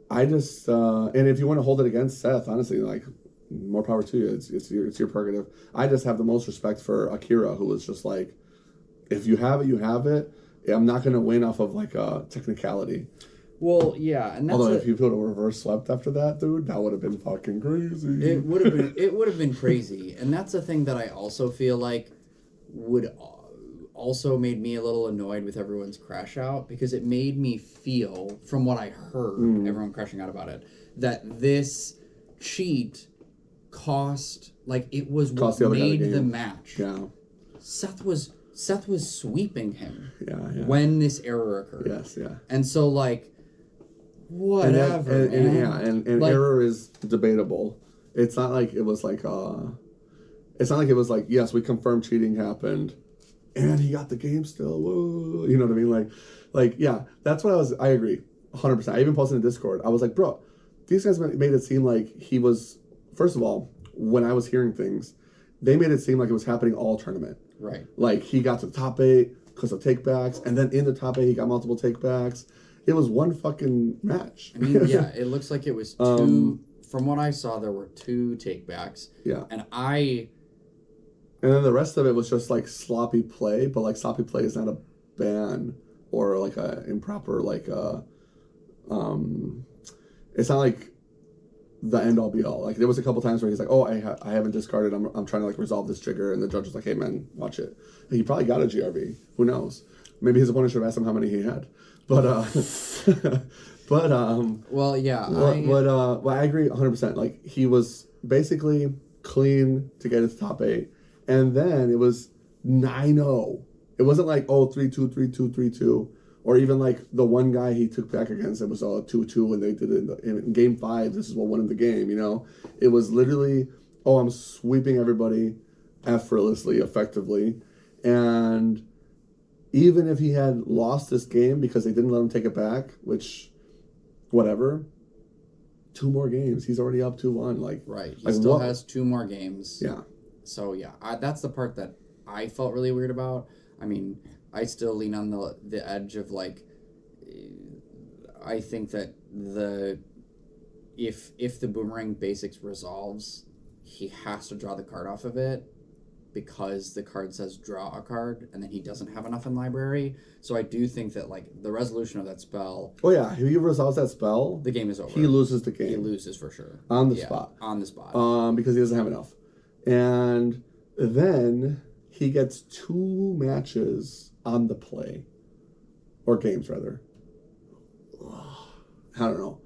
S2: I just and if you want to hold it against Seth, honestly, like, more power to you. It's your prerogative. I just have the most respect for Akira, who was just like, if you have it, you have it. I'm not gonna win off of like a technicality.
S1: Well, yeah, and that's
S2: although if you put a reverse swept after that, dude, that would have been fucking crazy.
S1: It would have been crazy, and that's the thing that I also feel like would also made me a little annoyed with everyone's crash out, because it made me feel, from what I heard, everyone crashing out about it, that this cheat cost what made the match.
S2: Yeah.
S1: Seth was sweeping him.
S2: Yeah.
S1: When this error occurred.
S2: Yes. Yeah.
S1: And so like, whatever.
S2: And like, error is debatable. It's not like it was like yes, we confirmed cheating happened, and he got the game still. Whoa, you know what I mean? Like yeah, that's what I agree, 100%. I even posted in Discord. I was like, bro, these guys made it seem like he was. First of all, when I was hearing things, they made it seem like it was happening all tournament.
S1: Right.
S2: Like, he got to the top 8 because of takebacks, and then in the top 8 he got multiple takebacks. It was one fucking match.
S1: I mean, yeah, it looks like it was 2. From what I saw, there were 2 takebacks.
S2: Yeah.
S1: And
S2: then the rest of it was just like sloppy play, but like sloppy play is not a ban or like a improper it's not like the end all be all. Like, there was a couple times where he's like, oh, I haven't discarded, I'm trying to like resolve this trigger, and the judge was like, hey man, watch it. And he probably got a GRV. Who knows? Maybe his opponent should have asked him how many he had. But well, yeah. Well, I agree 100%. Like, he was basically clean to get his top 8, and then it was 9-0. It wasn't like 3-2, 3-2, 3-2. Or even like the one guy he took back against, it was 2-2 when they did it in game 5. This is what won him the game, you know? It was literally, I'm sweeping everybody effortlessly, effectively. And even if he had lost this game because they didn't let him take it back, which, whatever, 2 more games. He's already up 2-1. Like,
S1: right. He still has 2 more games.
S2: Yeah.
S1: So, yeah, that's the part that I felt really weird about. I mean, I still lean on the edge of like, I think that if the Boomerang Basics resolves, he has to draw the card off of it, because the card says draw a card, and then he doesn't have enough in library. So I do think that like the resolution of that spell.
S2: Oh yeah, if he resolves that spell,
S1: the game is over.
S2: He loses the game.
S1: He loses for sure.
S2: On the spot.
S1: On the spot.
S2: Because he doesn't have enough. And then he gets 2 matches on the play, or games rather. I don't know.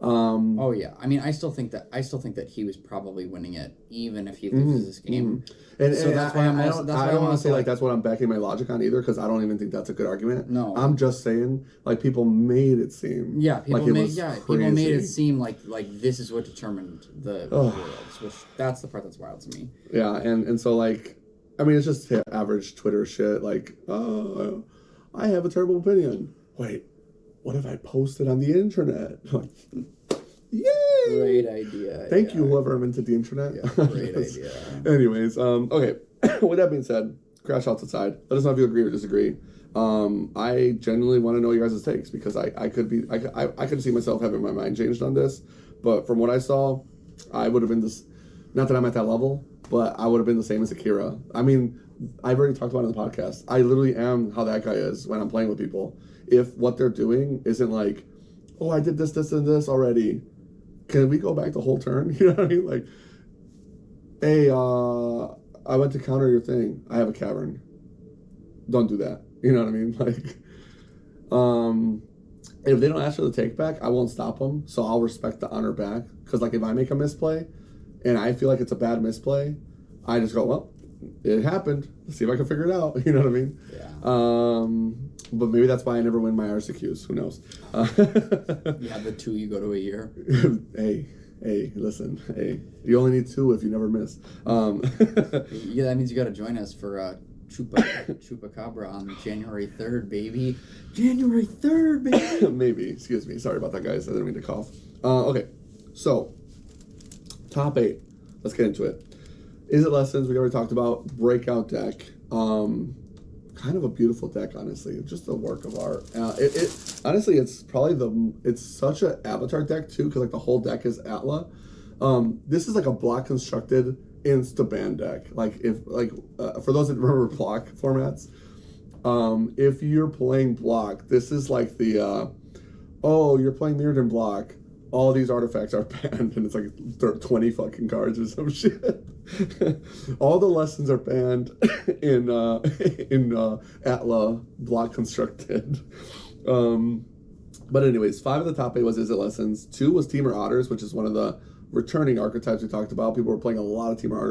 S1: Oh yeah, I mean, I still think that he was probably winning it, even if he loses this game.
S2: And so that's why I don't want to say like that's what I'm backing my logic on either, because I don't even think that's a good argument.
S1: No,
S2: I'm just saying like people made it seem.
S1: Yeah, people made it seem like this is what determined the worlds, which that's the part that's wild to me.
S2: Yeah, and so like, I mean, it's just average Twitter shit. Like, oh, I have a terrible opinion. Wait, what if I post it on the internet? Like, yay!
S1: Great idea.
S2: Thank you, whoever invented the internet.
S1: Yeah, great idea.
S2: Anyways, okay. With that being said, crash outs aside, let us know if you agree or disagree. I genuinely want to know your guys' takes because I could see myself having my mind changed on this, but from what I saw, I would have been this. Not that I'm at that level, but I would have been the same as Akira. I mean, I've already talked about it in the podcast. I literally am how that guy is when I'm playing with people. If what they're doing isn't like, oh, I did this, this, and this already. Can we go back the whole turn? You know what I mean? Like, hey, I went to counter your thing. I have a cavern. Don't do that. You know what I mean? Like, if they don't ask for the take back, I won't stop them. So I'll respect the honor back. Because, like, if I make a misplay and I feel like it's a bad misplay, I just go, well, it happened. Let's see if I can figure it out. You know what I mean?
S1: Yeah.
S2: But maybe that's why I never win my RCQs. Who knows?
S1: You have the 2 you go to a year.
S2: Hey, listen. Hey, you only need 2 if you never miss.
S1: Yeah, that means you got to join us for Chupacabra on January 3rd, baby. January 3rd, baby.
S2: Maybe. Excuse me. Sorry about that, guys. I didn't mean to cough. Okay. So, top 8. Let's get into it. Is it lessons? We already talked about. Breakout deck. Kind of a beautiful deck, honestly. It's just a work of art. Honestly, it's probably it's such an Avatar deck too, because like the whole deck is Atla. This is like a block constructed insta-ban deck. Like for those that remember block formats, if you're playing block, this is like the you're playing Mirrodin block. All these artifacts are banned, and it's like 20 fucking cards or some shit. All the lessons are banned in Atla block constructed. But anyways, 5 of the top 8 was Is It Lessons. 2 was Temur Otters, which is one of the returning archetypes we talked about. People were playing a lot of Temur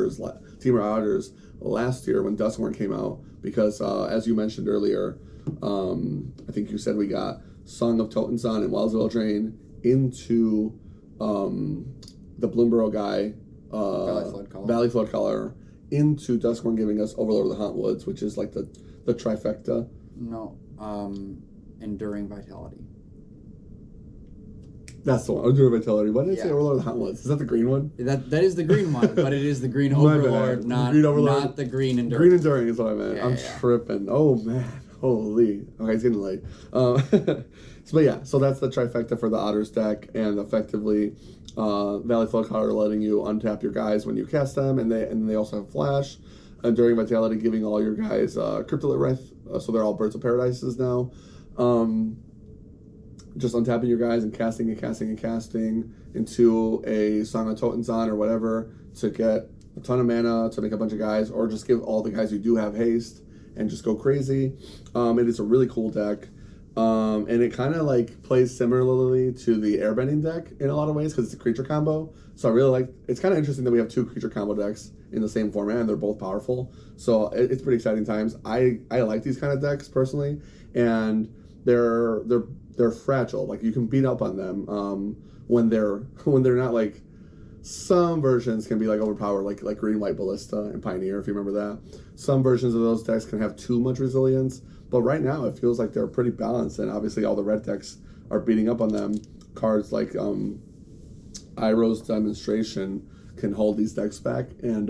S2: Otters last year when Duskmorn came out because, as you mentioned earlier, I think you said we got Song of Totensan and Wells of Eldraine into the Bloomburrow guy, Valley Flood Color, into Duskmorn giving us Overlord of the Hauntwoods, which is like the trifecta.
S1: No, Enduring Vitality.
S2: That's the one. Enduring Vitality. Why did I say Overlord of the Hauntwoods? Is that the green one?
S1: That is the green one, but it is the green Overlord, not the green Enduring.
S2: Green Enduring is what I meant. I'm tripping. Oh man. Holy. Okay, it's getting late. So that's the trifecta for the Otters deck, and effectively, Valley Flood Color letting you untap your guys when you cast them, and they also have Flash. Enduring Vitality giving all your guys Cryptolit Wraith, so they're all Birds of Paradises now. Just untapping your guys and casting into a Song of Totensan or whatever to get a ton of mana to make a bunch of guys, or just give all the guys who do have haste and just go crazy. It is a really cool deck. And it kind of like plays similarly to the Airbending deck in a lot of ways because it's a creature combo. So I really like, it's kind of interesting that we have 2 creature combo decks in the same format and they're both powerful. So it's pretty exciting times. I like these kind of decks personally, and they're fragile. Like you can beat up on them when they're not like, some versions can be like overpowered, like Green White Ballista and Pioneer, if you remember that. Some versions of those decks can have too much resilience, but right now it feels like they're pretty balanced, and obviously all the red decks are beating up on them. Cards like Iroh's Demonstration can hold these decks back, and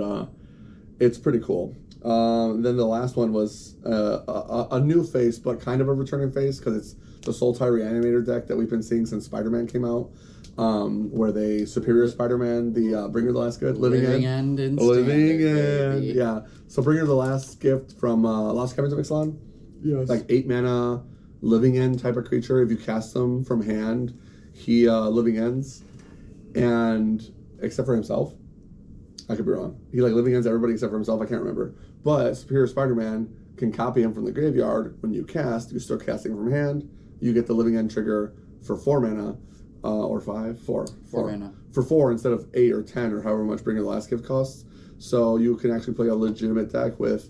S2: it's pretty cool. Then the last one was a new face, but kind of a returning face, because it's the Sultai Reanimator deck that we've been seeing since Spider-Man came out. Where they Superior Spider-Man, the Bringer the Last Gift, Living End, yeah. So Bringer the Last Gift from Lost Caverns of Ixalan. Yes. Like 8 mana, Living End type of creature. If you cast them from hand, he Living Ends, and except for himself, I could be wrong. He like Living Ends everybody except for himself. I can't remember. But Superior Spider-Man can copy him from the graveyard. When you cast, you start casting from hand. You get the Living End trigger for 4 mana. Or 5? 4 mana. For 4 instead of 8 or 10 or however much Bringer the Last Gift costs. So you can actually play a legitimate deck with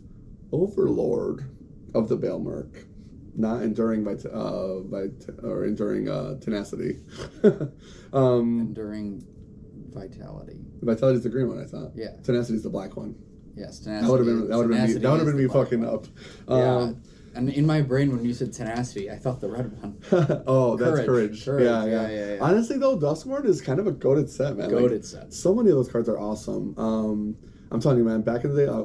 S2: Overlord of the Baelmerk. Not Enduring Enduring Tenacity.
S1: Enduring Vitality.
S2: Vitality is the green one, I thought.
S1: Yeah.
S2: Tenacity is the black one.
S1: Yes, Tenacity.
S2: That would have been me fucking up.
S1: And in my brain, when you said tenacity, I thought the red one.
S2: Oh, that's courage.
S1: Yeah.
S2: Honestly, though, Duskmourn is kind of a goated set, man.
S1: Goated set.
S2: So many of those cards are awesome. I'm telling you, man, back in the day, I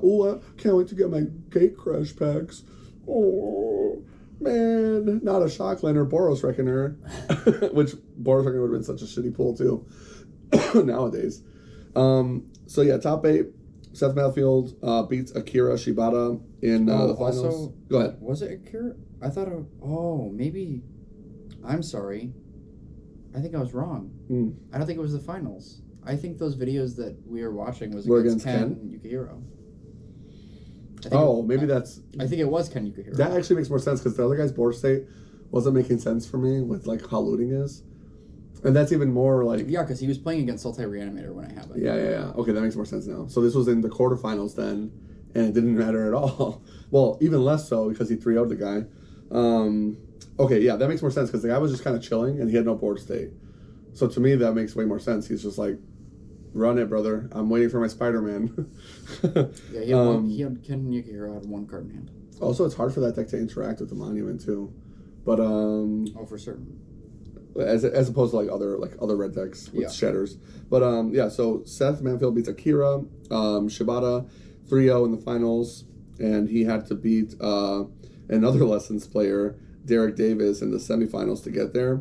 S2: can't wait to get my Gate Crash packs. Oh, man. Not a Shockland or Boros Reckoner, which Boros Reckoner would have been such a shitty pull, too, nowadays. So, yeah, top 8. Seth Manfield beats Akira Shibata in the finals.
S1: Also,
S2: go ahead.
S1: Was it Akira? I thought maybe. I'm sorry. I think I was wrong. I don't think it was the finals. I think those videos that we were watching was against Ken Yukihiro.
S2: I
S1: think it was Ken Yukihiro.
S2: That actually makes more sense because the other guy's board state wasn't making sense for me with like how looting is. And that's even more like...
S1: Yeah, because he was playing against Sultai Reanimator when it happened.
S2: Yeah. Okay, that makes more sense now. So this was in the quarterfinals then, and it didn't matter at all. Well, even less so because he 3-0'd the guy. Okay, yeah, that makes more sense because the guy was just kind of chilling and he had no board state. So to me, that makes way more sense. He's just like, run it, brother. I'm waiting for my Spider-Man.
S1: Yeah, Ken Yukihiro had 1 card in hand.
S2: Also, it's hard for that deck to interact with the Monument too. But
S1: for certain.
S2: As opposed to like other red decks with shatters. But so Seth Manfield beats Akira Shibata 3-0 in the finals, and he had to beat another Lessons player, Derek Davis, in the semifinals to get there.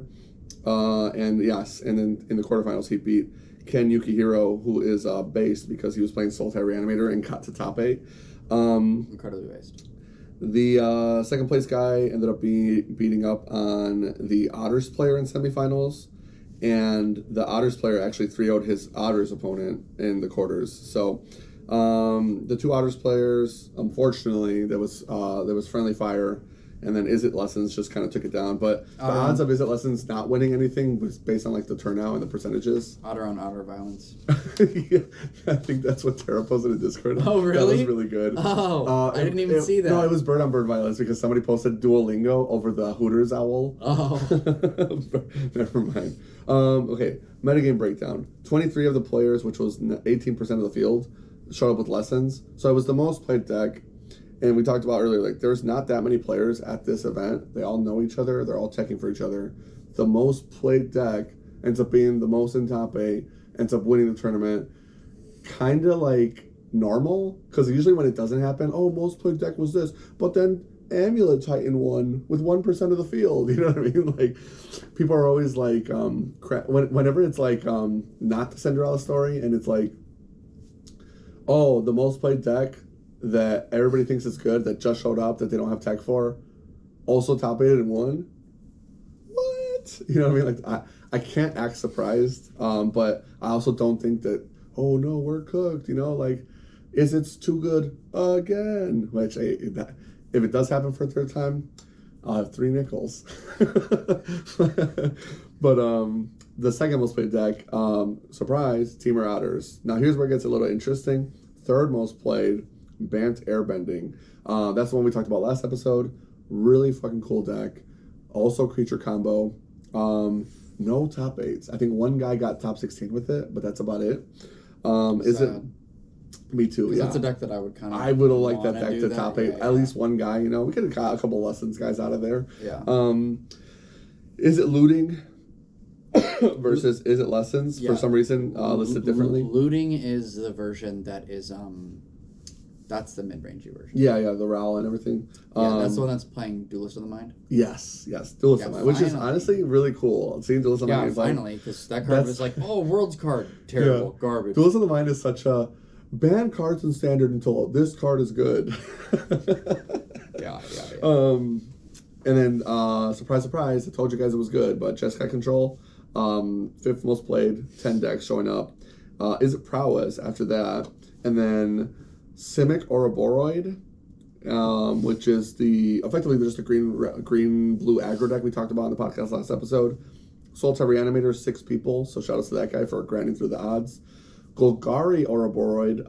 S2: And then in the quarterfinals he beat Ken Yukihiro, who is based because he was playing Sultai Reanimator and got to top 8.
S1: Incredibly based.
S2: The second place guy ended up beating up on the Otters player in semifinals, and the Otters player actually 3-0'd his Otters opponent in the quarters. So the 2 Otters players, unfortunately, there was friendly fire, and then Is It Lessons just kind of took it down. But the odds of Is It Lessons not winning anything was based on like the turnout and the percentages.
S1: Otter on Otter violence.
S2: Yeah, I think that's what Tara posted in Discord.
S1: Oh, really?
S2: That was really good.
S1: Oh, I didn't even see that.
S2: No, it was bird on bird violence because somebody posted Duolingo over the Hooters owl.
S1: Oh.
S2: Never mind. Okay, metagame breakdown. 23 of the players, which was 18% of the field, showed up with Lessons. So it was the most played deck. And we talked about earlier, like, there's not that many players at this event. They all know each other. They're all checking for each other. The most played deck ends up being the most in top 8, ends up winning the tournament. Kind of like normal, because usually when it doesn't happen, most played deck was this. But then Amulet Titan won with 1% of the field. You know what I mean? Like, people are always like, whenever it's like not the Cinderella story, and it's like, the most played deck that everybody thinks is good, that just showed up, that they don't have tech for, also top 8 and won. What? You know what I mean? Like, I can't act surprised, but I also don't think that, oh no, we're cooked, you know, like, Is It's too good again, which, if it does happen for a third time, I'll have 3 nickels. But the second most played deck, surprise, Teamer Otters. Now here's where it gets a little interesting. Third most played, Bant Airbending. That's the one we talked about last episode. Really fucking cool deck. Also creature combo. No top 8s. I think one guy got top 16 with it, but that's about it. Is it? Me too. Yeah,
S1: that's a deck that I would kind of.
S2: I would have liked that deck to top 8.
S1: Yeah.
S2: At least one guy. You know, we could have got a couple Lessons guys out of there.
S1: Yeah.
S2: Is it looting versus Is It Lessons? For some reason, listed differently.
S1: Looting is the version that is that's the mid-rangey version.
S2: Yeah, the RAL and everything.
S1: That's the one that's playing Duelist of the Mind.
S2: Yes, Duelist of the Mind, which is honestly really cool. Seeing Duelist of the Mind.
S1: Yeah, finally, because that card was like, World's card, terrible, garbage.
S2: Duelist of the Mind is such a ban cards in Standard until this card is good.
S1: Yeah.
S2: And then, surprise, surprise, I told you guys it was good, but Jeskai Control, 5th most played, 10 decks showing up. Is It Prowess after that? And then Simic Ouroboros, which is effectively just a green-blue aggro deck we talked about in the podcast last episode. Sultai Reanimator, 6 people, so shout out to that guy for grinding through the odds. Golgari Ouroboros,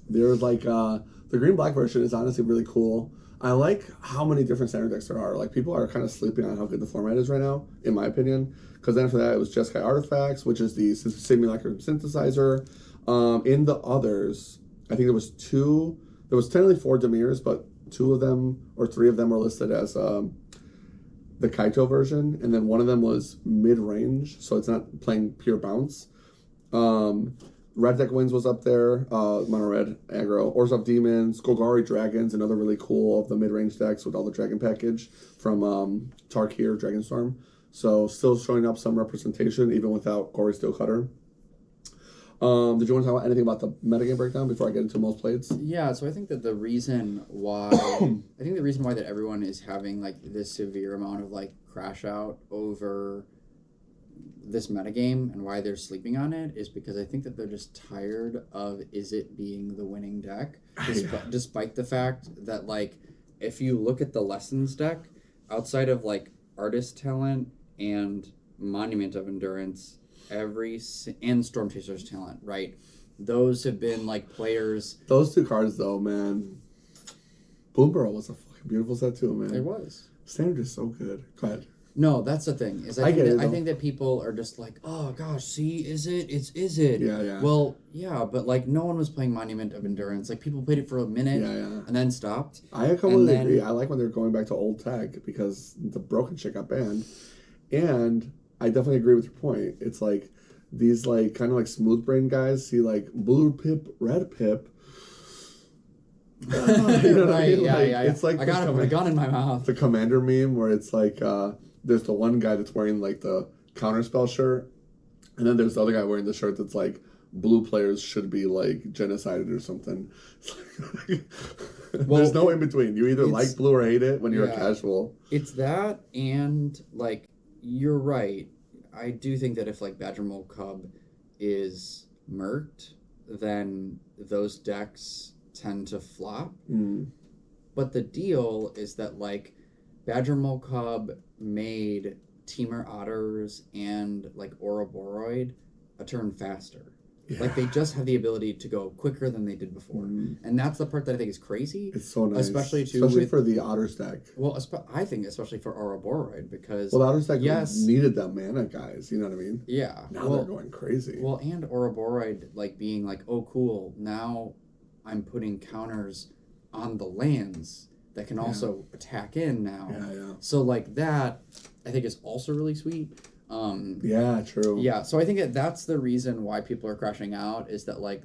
S2: there's like, the green-black version is honestly really cool. I like how many different standard decks there are. Like, people are kind of sleeping on how good the format is right now, in my opinion. Because then after that, it was Jeskai Artifacts, which is the Simulacrum Synthesizer. In the others, I think there was 2. There was technically 4 Demirs, but 2 of them or 3 of them were listed as the Kaito version, and then one of them was mid-range, so it's not playing pure bounce. Red Deck Winds was up there, Mono Red aggro. Orzhov Demons, Golgari Dragons, another really cool of the mid-range decks with all the dragon package from Tarkir, Dragonstorm. So still showing up some representation even without Gory Steelcutter. Did you want to talk about anything about the metagame breakdown before I get into most plays?
S1: Yeah, so I think that the reason why that everyone is having like this severe amount of like crash out over this metagame and why they're sleeping on it is because I think that they're just tired of it being the winning deck, despite the fact that like if you look at the lessons deck outside of like Artist Talent and Monument of Endurance, and Storm Chaser's Talent, right? Those have been like players.
S2: Those 2 cards though, man. Bloomburrow was a fucking beautiful set too, man.
S1: It was.
S2: Standard is so good. Go ahead.
S1: No, that's the thing. I think that people are just like, oh gosh, see, is it?
S2: Yeah.
S1: Well, yeah, but like no one was playing Monument of Endurance. Like people played it for a minute and then stopped.
S2: I completely agree. I like when they're going back to old tech because the broken shit got banned. And I definitely agree with your point. It's like these like kind of like smooth brain guys see like blue pip, red pip. You know what I mean?
S1: Yeah.
S2: It's like
S1: I gotta put a gun in my mouth.
S2: The Commander meme where it's like there's the one guy that's wearing like the counterspell shirt, and then there's the other guy wearing the shirt that's like blue players should be like genocided or something. There's no in between. You either like blue or hate it when you're a casual.
S1: It's that, and like you're right. I do think that if like Badger Mole Cub is murked, then those decks tend to flop. But the deal is that like Badger Mole Cub made Temur Otters and like Ouroboros a turn faster. Yeah. Like they just have the ability to go quicker than they did before, and that's the part that I think is crazy.
S2: It's so nice,
S1: especially
S2: for the Otters deck.
S1: Well, I think especially for Ouroboros because
S2: the Otters deck needed that mana, guys. You know what I mean?
S1: Yeah.
S2: Now they're going crazy.
S1: Well, and Ouroboros like being like, oh cool, now I'm putting counters on the lands that can also attack in now.
S2: Yeah.
S1: So like that, I think is also really sweet.
S2: Yeah, true.
S1: Yeah, so I think that's the reason why people are crashing out is that like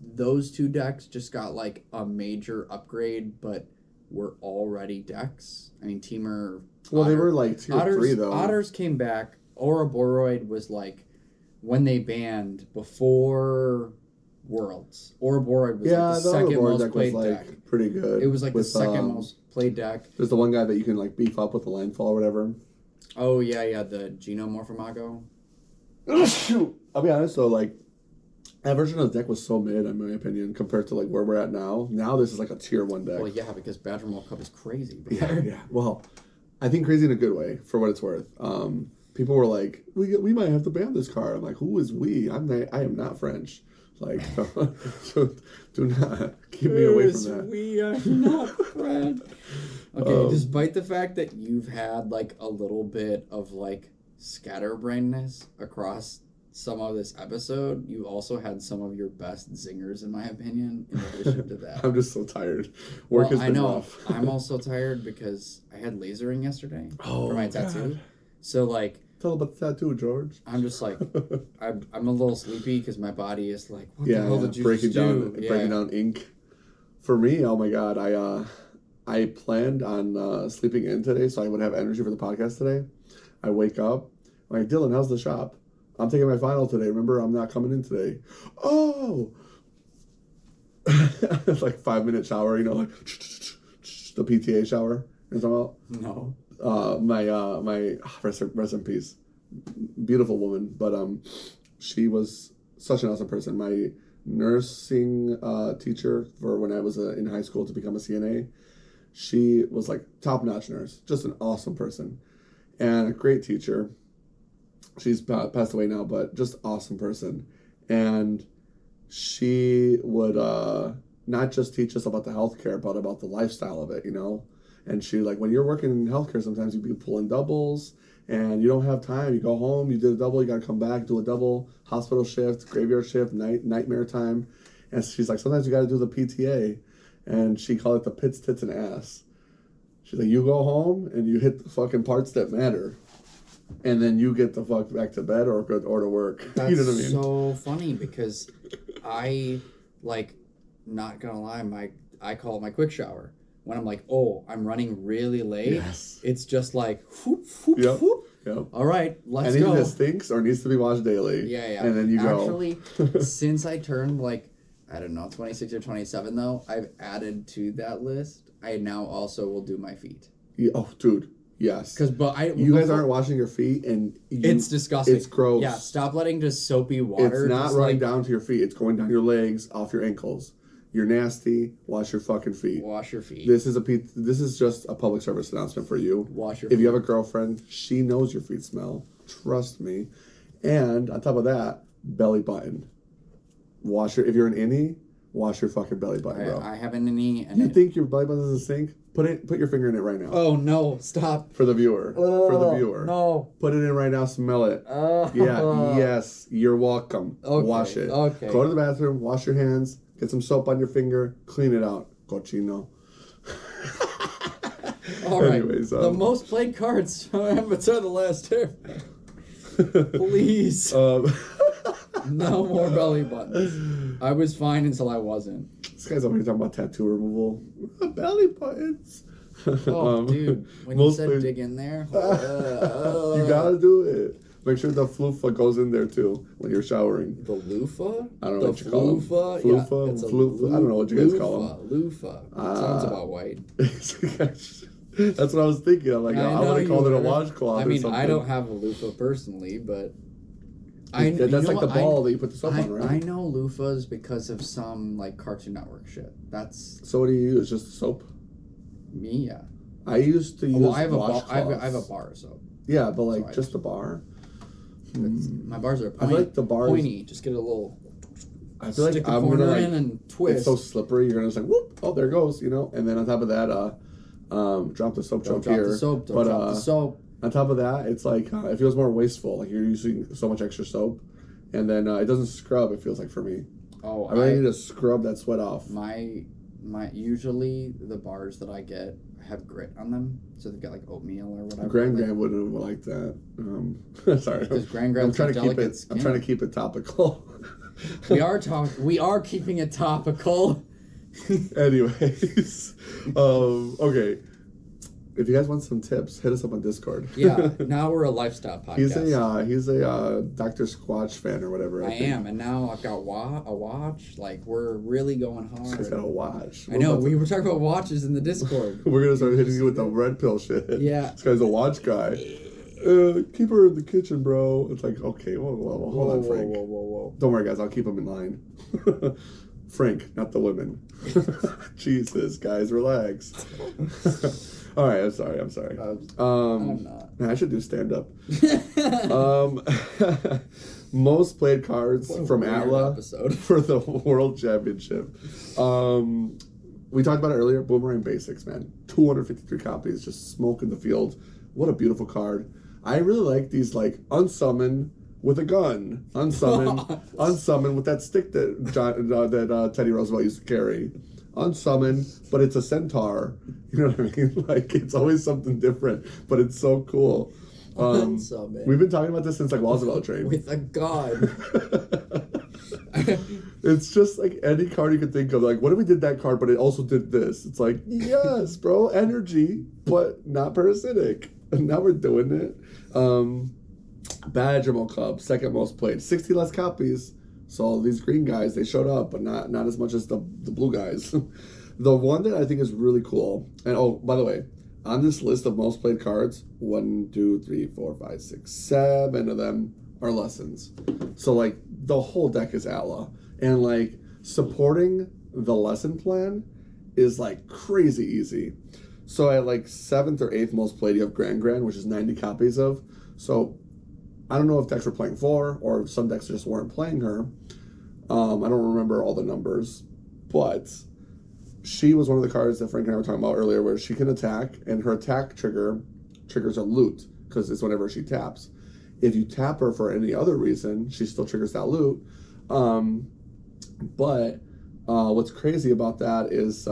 S1: those 2 decks just got like a major upgrade, but were already decks. I mean, Temur.
S2: Well, they were like tier 3 though.
S1: Otters came back. Ouroboros was like when they banned before Worlds. Ouroboros was like the second most played deck.
S2: Pretty good.
S1: It was like the second most played deck.
S2: There's the one guy that you can like beef up with the landfall or whatever.
S1: Oh yeah, the Genomorphomago.
S2: I'll be honest though, like that version of the deck was so mid in my opinion compared to like where we're at now. Now this is like a tier 1 deck.
S1: Well, yeah, because Badger Mole Cup is crazy.
S2: Yeah. Well, I think crazy in a good way for what it's worth. People were like, we might have to ban this card. I'm like, who is we? I am not French. Like, so do not keep me away from that.
S1: We are not French. Okay, despite the fact that you've had like a little bit of like scatterbrainness across some of this episode, you also had some of your best zingers, in my opinion, in addition to that.
S2: I'm just so tired. Work has been rough.
S1: I'm also tired because I had lasering yesterday for my tattoo. So like,
S2: tell about the tattoo, George.
S1: I'm just like, I'm a little sleepy because my body is like, what the hell did you
S2: breaking
S1: just do?
S2: Breaking down ink. For me, oh my god, I planned on sleeping in today so I would have energy for the podcast today. I wake up, I'm like, Dylan, how's the shop? I'm taking my final today. Remember, I'm not coming in today. Oh! It's like 5-minute shower, you know, like the PTA shower. You know what I'm
S1: No.
S2: My rest in peace, beautiful woman, but she was such an awesome person. My nursing teacher for when I was in high school to become a CNA, she was like top-notch nurse, just an awesome person and a great teacher. She's passed away now, but just awesome person. And she would not just teach us about the healthcare, but about the lifestyle of it, you know. And she, like, when you're working in healthcare, sometimes you be pulling doubles, and you don't have time. You go home, you did a double, you got to come back, do a double, hospital shift, graveyard shift, nightmare time. And she's like, sometimes you got to do the PTA. and she called it the pits, tits, and ass. She's like, you go home and you hit the fucking parts that matter, and then you get the fuck back to bed or to work.
S1: That's
S2: you know what I mean?
S1: so funny because I, like, not gonna lie, I call it my quick shower. When I'm like, oh, I'm running really late,
S2: Yes.
S1: It's just like, whoop, whoop,
S2: Yep.
S1: whoop.
S2: Yep.
S1: All right, let's
S2: Anything
S1: go.
S2: that stinks or needs to be washed daily.
S1: Yeah.
S2: And then you go.
S1: Actually, since I turned, like, I don't know, 26 or 27, though, I've added to that list. I now also will do my feet.
S2: Yeah, oh, dude. Yes. You guys aren't washing your feet, and
S1: it's disgusting.
S2: It's gross.
S1: Yeah, stop letting just soapy water.
S2: It's not running down to your feet. It's going down your legs, off your ankles. You're nasty. Wash your fucking feet.
S1: Wash your feet.
S2: This is just a public service announcement for you.
S1: Wash your
S2: feet.
S1: feet.
S2: If you have a girlfriend, she knows your feet smell. Trust me. And on top of that, belly button. If you're an innie, wash your fucking belly button, bro.
S1: I have an innie. And
S2: you think your belly button doesn't stink? Put your finger in it right now.
S1: Oh no! Stop.
S2: For the viewer.
S1: No.
S2: Put it in right now. Smell it. Yes. You're welcome.
S1: Okay.
S2: Wash it.
S1: Okay.
S2: Go to the bathroom. Wash your hands. Get some soap on your finger. Clean it out. Cochino.
S1: All right.
S2: Anyways,
S1: the most played cards. Avatar: The Last Airbender. Please. No more belly buttons. I was fine until I wasn't.
S2: This guy's over here talking about tattoo removal. Belly buttons.
S1: Oh, dude. When you said dig in there.
S2: You gotta do it. Make sure the floofa goes in there too when you're showering.
S1: The loofah?
S2: I don't know what you call them.
S1: Floofa?
S2: Floofa?
S1: Yeah, it's a
S2: floofa? I don't know what you guys call them.
S1: Loofah. Sounds about white.
S2: That's what I was thinking. I'm like, I would have called it a washcloth.
S1: I mean,
S2: or something.
S1: I don't have a loofah personally, but
S2: that's like the ball that you put the soap on, right?
S1: I know loofahs because of some like Cartoon Network shit.
S2: So what do you use? Just soap?
S1: Me, yeah.
S2: I used to use washcloths.
S1: I have a bar of soap.
S2: Yeah, but like just the bar.
S1: My bars are
S2: I feel like the bars
S1: pointy. Just get a little.
S2: I feel like
S1: stick
S2: I'm
S1: a corner
S2: gonna
S1: in and twist.
S2: It's so slippery. You're gonna just like whoop. Oh, there it goes. And then on top of that, drop the soap
S1: Don't
S2: choke here.
S1: Don't drop the soap.
S2: On top of that, it's like it feels more wasteful. Like you're using so much extra soap, and then it doesn't scrub. It feels like for me.
S1: Oh,
S2: I really need to scrub that sweat off.
S1: My usually the bars that I get have grit on them, so they've got like oatmeal or whatever.
S2: Gran wouldn't have liked that. Sorry,
S1: because Gran
S2: I'm trying to keep it.
S1: Skin.
S2: I'm trying to keep it topical.
S1: We are keeping it topical.
S2: Anyways, okay. If you guys want some tips, hit us up on Discord.
S1: Yeah, now we're a lifestyle podcast.
S2: He's a Dr. Squatch fan or whatever.
S1: I am, and now I've got a watch. Like we're really going hard.
S2: He's got a watch.
S1: I know. We were talking about watches in the Discord.
S2: We're gonna start hitting you with the red pill shit.
S1: Yeah.
S2: This guy's a watch guy. Keep her in the kitchen, bro. It's like, okay, whoa, hold on, Frank.
S1: Whoa.
S2: Don't worry, guys. I'll keep him in line. Frank, not the women. Jesus, guys, relax. All right, I'm sorry.
S1: I'm not.
S2: Man, I should do stand up. Most played cards from Atla for the World Championship. We talked about it earlier. Boomerang Basics, man. 253 copies, just smoke in the field. What a beautiful card. I really like these, like, unsummon with a gun. Unsummon with that stick that Teddy Roosevelt used to carry. Unsummon, but it's a centaur. You know what I mean? Like, it's always something different, but it's so cool.
S1: Unsummon.
S2: We've been talking about this since, like, Roosevelt Train.
S1: With a gun.
S2: It's just like any card you could think of. Like, what if we did that card, but it also did this? It's like, yes, bro, energy, but not parasitic. And now we're doing it. Badgermo Club, second most played, 60 less copies. So all these green guys, they showed up, but not as much as the blue guys. The one that I think is really cool, and oh, by the way, on this list of most played cards, 1, 2, 3, 4, 5, 6, 7 of them are lessons. So like the whole deck is Atla, and like supporting the lesson plan is like crazy easy. So at like 7th or 8th most played, you have Gran, which is 90 copies of. So I don't know if decks were playing 4 or if some decks just weren't playing her. I don't remember all the numbers, but she was one of the cards that Frank and I were talking about earlier, where she can attack, and her attack triggers a loot, because it's whenever she taps. If you tap her for any other reason, she still triggers that loot. But What's crazy about that is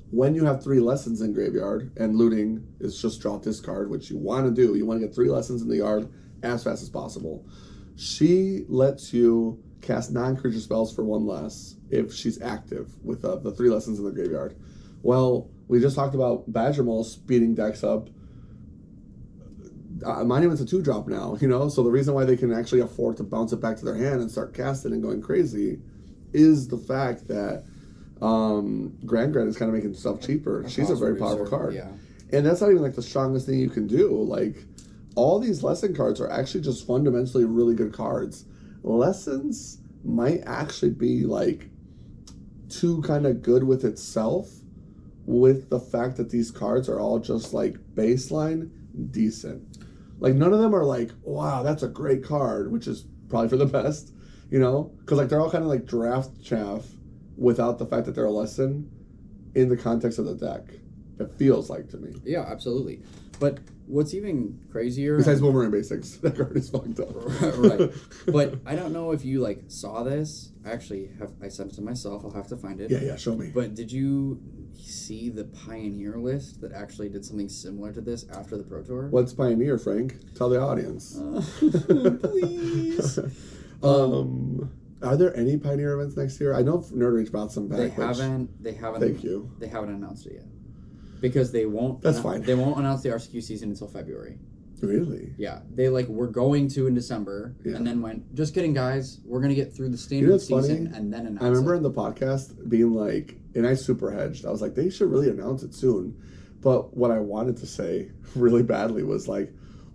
S2: when you have 3 lessons in graveyard, and looting is just draw discard, which you want to do. You want to get 3 lessons in the yard as fast as possible. She lets you cast non-creature spells for 1 less if she's active with the 3 lessons in the graveyard. Well, we just talked about Badger Mole speeding decks up. Monument's a 2-drop now, so the reason why they can actually afford to bounce it back to their hand and start casting and going crazy is the fact that Grand is kind of making stuff cheaper. She's a very powerful card.
S1: Yeah.
S2: And that's not even like the strongest thing you can do. Like, all these lesson cards are actually just fundamentally really good cards. Lessons might actually be like too kind of good with itself, with the fact that these cards are all just like baseline decent. Like, none of them are like, wow, that's a great card, which is probably for the best, because like they're all kind of like draft chaff without the fact that they're a lesson in the context of the deck. It feels like to me.
S1: Yeah, absolutely. But what's even crazier,
S2: besides Boomerang Basics, that card is fucked up.
S1: Right. But I don't know if you like saw this. I sent it to myself. I'll have to find it.
S2: Yeah, show me.
S1: But did you see the Pioneer list that actually did something similar to this after the Pro Tour?
S2: What's Pioneer, Frank? Tell the audience.
S1: Please.
S2: Are there any Pioneer events next year? I know Nerd Reach brought some back.
S1: They haven't.
S2: Thank you.
S1: They haven't announced it yet because they won't.
S2: That's fine.
S1: They won't announce the RCQ season until February.
S2: Really?
S1: Yeah, they were going to in December, and then went. Just kidding, guys. We're gonna get through the standard season and then announce.
S2: I remember in the podcast being like, and I super hedged. I was like, they should really announce it soon. But what I wanted to say really badly was like,